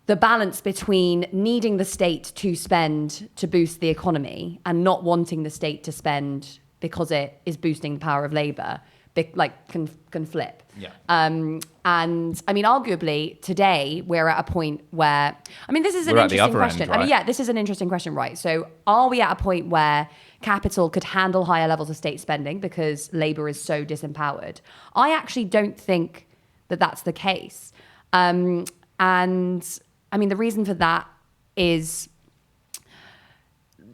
the balance between needing the state to spend to boost the economy and not wanting the state to spend because it is boosting the power of labor, can flip. Yeah. And I mean, arguably today we're at a point where, I mean, this is an We're at the interesting other end, question. right? I mean, yeah, this is an interesting question, right? So are we at a point where capital could handle higher levels of state spending because labor is so disempowered? I actually don't think that that's the case. And I mean, the reason for that is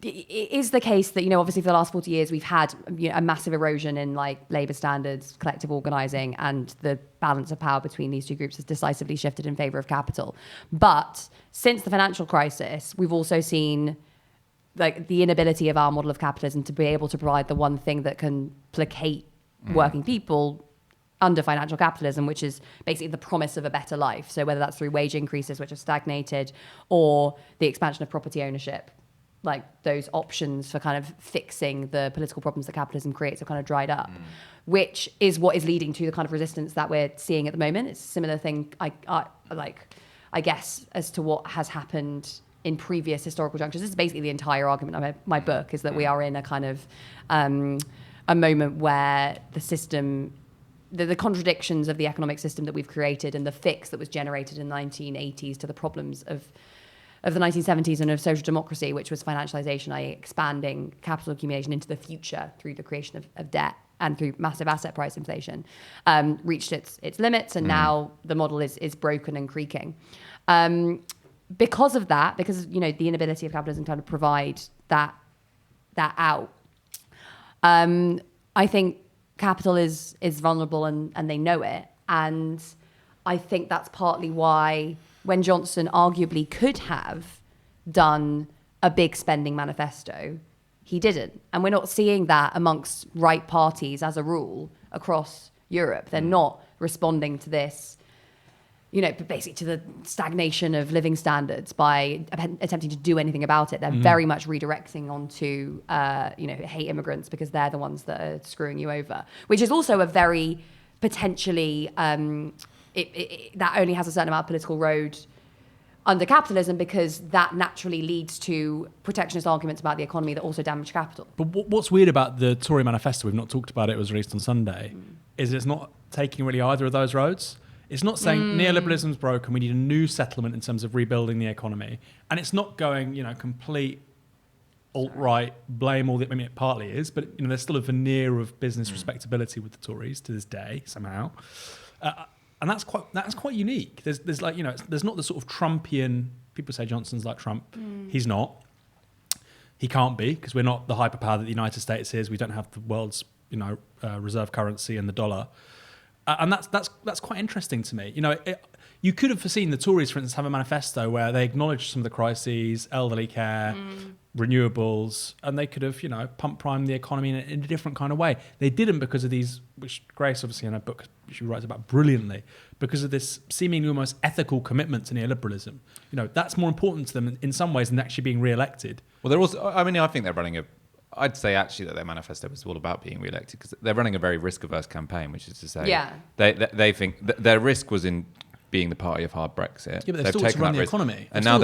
the case that, obviously for the last 40 years, we've had a massive erosion in like labour standards, collective organising, and the balance of power between these two groups has decisively shifted in favour of capital. But since the financial crisis, we've also seen like the inability of our model of capitalism to be able to provide the one thing that can placate working people under financial capitalism, which is basically the promise of a better life. So whether that's through wage increases, which have stagnated, or the expansion of property ownership, like those options for kind of fixing the political problems that capitalism creates have kind of dried up, which is what is leading to the kind of resistance that we're seeing at the moment. It's a similar thing, I guess, as to what has happened in previous historical junctures. This is basically the entire argument of my book, is that we are in a kind of a moment where the system, the contradictions of the economic system that we've created and the fix that was generated in the 1980s to the problems of the 1970s and of social democracy, which was financialization, i.e. expanding capital accumulation into the future through the creation of debt and through massive asset price inflation, reached its limits, and now the model is broken and creaking. Because of that, because the inability of capitalism to kind of provide that out, I think capital is vulnerable and they know it. And I think that's partly why when Johnson arguably could have done a big spending manifesto, he didn't. And we're not seeing that amongst right parties as a rule across Europe. They're not responding to this, basically to the stagnation of living standards by attempting to do anything about it. They're very much redirecting onto, hate immigrants because they're the ones that are screwing you over, which is also a very potentially, that only has a certain amount of political road under capitalism, because that naturally leads to protectionist arguments about the economy that also damage capital. But what's weird about the Tory manifesto, we've not talked about it was released on Sunday, is it's not taking really either of those roads. It's not saying neoliberalism's broken, we need a new settlement in terms of rebuilding the economy. And it's not going, complete alt-right, blame all the... I mean, it partly is, but there's still a veneer of business respectability with the Tories to this day, somehow. And that's quite unique. There's like, there's not the sort of Trumpian... People say Johnson's like Trump. He's not. He can't be, because we're not the hyperpower that the United States is. We don't have the world's, reserve currency and the dollar. And that's quite interesting to me. You could have foreseen the Tories, for instance, have a manifesto where they acknowledge some of the crises, elderly care, renewables, and they could have, pump primed the economy in a different kind of way. They didn't, because of these, which Grace obviously in her book, she writes about brilliantly, because of this seemingly almost ethical commitment to neoliberalism. That's more important to them in some ways than actually being re-elected. Well, they're also, I think they're running I'd say actually that their manifesto was all about being re-elected, because they're running a very risk-averse campaign, which is to say they think their risk was in being the party of hard Brexit. Yeah, but they've still to run the economy. And now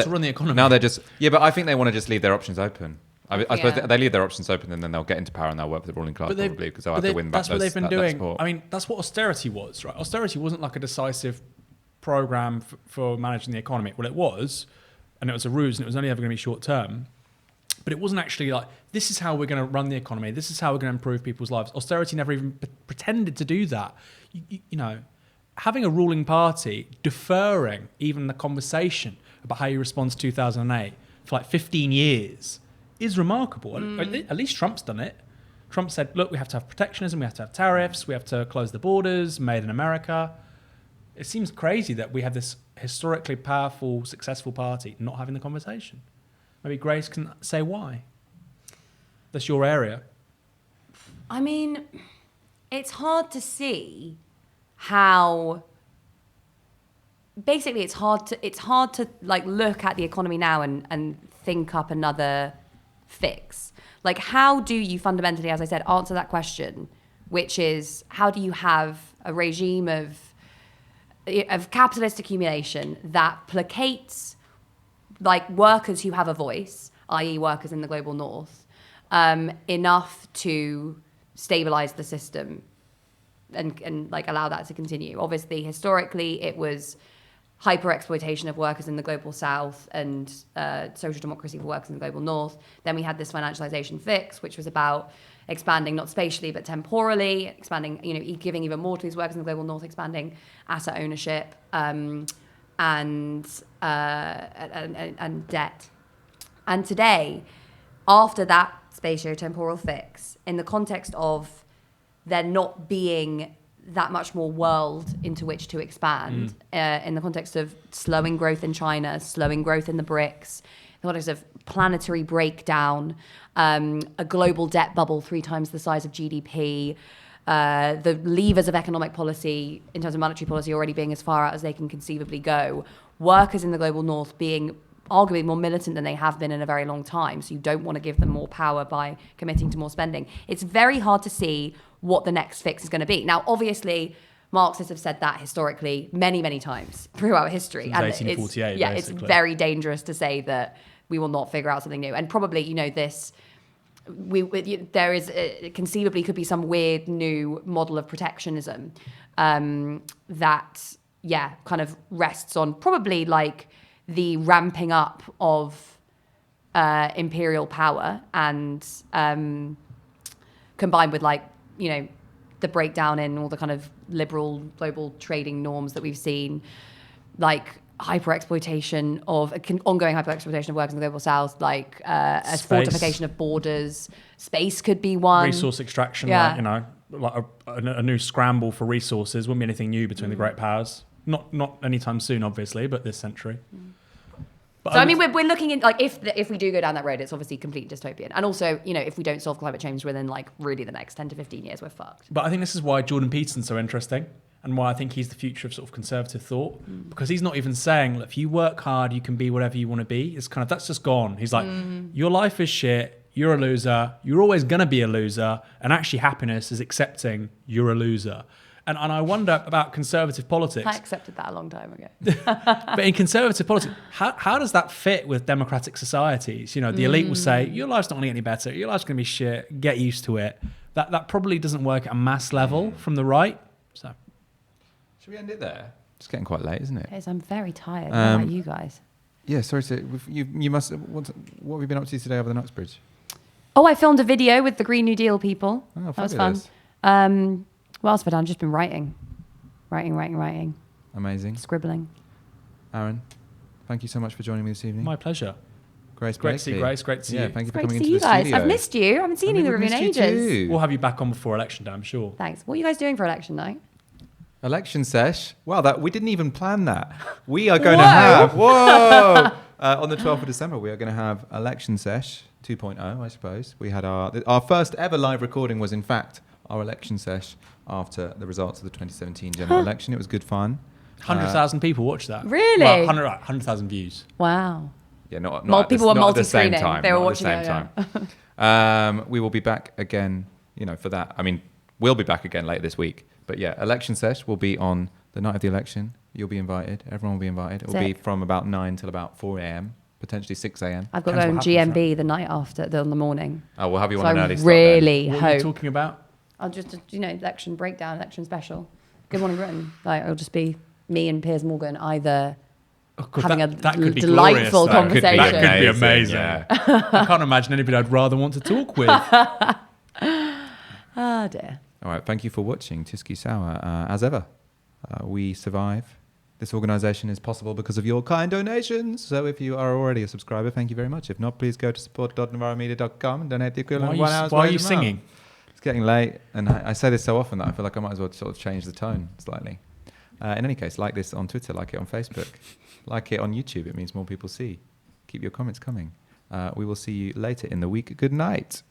they're just... Yeah, but I think they want to just leave their options open. I suppose they leave their options open, and then they'll get into power and they'll work with the ruling class probably, because they'll have to win back. That's what they've been doing. I mean, that's what austerity was, right? Austerity wasn't like a decisive program for managing the economy. Well, it was, and it was a ruse, and it was only ever going to be short term. But it wasn't actually like, this is how we're going to run the economy. This is how we're going to improve people's lives. Austerity never even pretended to do that. Having a ruling party deferring even the conversation about how you respond to 2008 for like 15 years is remarkable. At least Trump's done it. Trump said, look, we have to have protectionism, we have to have tariffs, we have to close the borders, made in America. It seems crazy that we have this historically powerful, successful party not having the conversation. Maybe Grace can say why. That's your area. I mean, it's hard to see how... Basically, it's hard to like look at the economy now and think up another fix. Like, how do you fundamentally, as I said, answer that question, which is, how do you have a regime of capitalist accumulation that placates like workers who have a voice, i.e. workers in the global north, enough to stabilize the system and like allow that to continue? Obviously, historically, it was hyper-exploitation of workers in the global south and social democracy for workers in the global north. Then we had this financialization fix, which was about expanding not spatially but temporally, expanding, giving even more to these workers in the global north, expanding asset ownership and debt. And today, after that spatio-temporal fix, in the context of there not being that much more world into which to expand, in the context of slowing growth in China, slowing growth in the BRICS, in the context of planetary breakdown, a global debt bubble 3 times the size of GDP, the levers of economic policy in terms of monetary policy already being as far out as they can conceivably go, workers in the global north being arguably more militant than they have been in a very long time, so you don't want to give them more power by committing to more spending. It's very hard to see what the next fix is going to be. Now, obviously, Marxists have said that historically many, many times throughout history. Since 1848, it's basically. very dangerous to say that we will not figure out something new. And probably, there is conceivably could be some weird new model of protectionism that, kind of rests on probably like the ramping up of imperial power and combined with the breakdown in all the kind of liberal global trading norms that we've seen, like ongoing hyper-exploitation of workers in the global south, like a fortification of borders. Space could be one. Resource extraction, like a new scramble for resources. Wouldn't be anything new between the great powers. Not anytime soon, obviously, but this century. But So we're looking in if we do go down that road, it's obviously completely dystopian. And also, if we don't solve climate change within really the next 10 to 15 years, we're fucked. But I think this is why Jordan Peterson's so interesting and why I think he's the future of sort of conservative thought, because he's not even saying, look, if you work hard, you can be whatever you want to be. It's kind of, that's just gone. He's like, your life is shit. You're a loser. You're always going to be a loser. And actually happiness is accepting you're a loser. And I wonder about conservative politics. I accepted that a long time ago. But in conservative politics, how does that fit with democratic societies? The elite will say, your life's not going to get any better. Your life's going to be shit. Get used to it. That probably doesn't work at a mass level from the right. So, should we end it there? It's getting quite late, isn't it? Yes, I'm very tired. How about you guys? Yeah, sorry. So you must. What have you been up to today over the Knightsbridge? Oh, I filmed a video with the Green New Deal people. Oh, that was fun. What else have I done? Just been writing. Amazing. Scribbling. Aaron, thank you so much for joining me this evening. My pleasure. Great to see Grace. Great to see you. Thank you for Great coming to see into you the guys. studio. I've missed you. I haven't seen either of you in ages. We'll have you back on before election day, I'm sure. Thanks. What are you guys doing for election night? Election sesh. Wow, we didn't even plan that. We are going to have on the 12th of December. We are going to have election sesh 2.0, I suppose. We had our first ever live recording was in fact our election sesh after the results of the 2017 general election. It was good fun. 100,000 people watched that. Really? Well, 100,000 views. Wow. Yeah, not people were multi-screening. They were watching at the same time. We will be back again, for that. I mean, we'll be back again later this week. But yeah, election sesh will be on the night of the election. You'll be invited. Everyone will be invited. It will be from about 9 till about 4 a.m., potentially 6 a.m. I've got to go on GMB the night after, in the morning. Oh, we'll have you on so an early I start really hope. hope. What are you talking about? I'll just, election breakdown, election special. Good Morning Britain. It'll just be me and Piers Morgan either having a delightful conversation. That could be amazing. Yeah. I can't imagine anybody I'd rather want to talk with. Oh dear. All right, thank you for watching Tysky Sour. As ever, we survive. This organisation is possible because of your kind donations. So if you are already a subscriber, thank you very much. If not, please go to support.novaramedia.com and donate the equivalent of 1 hour's Why are you wage a month. singing? It's getting late, and I say this so often that I feel like I might as well sort of change the tone slightly. In any case, like this on Twitter, like it on Facebook, like it on YouTube. It means more people see. Keep your comments coming. We will see you later in the week. Good night.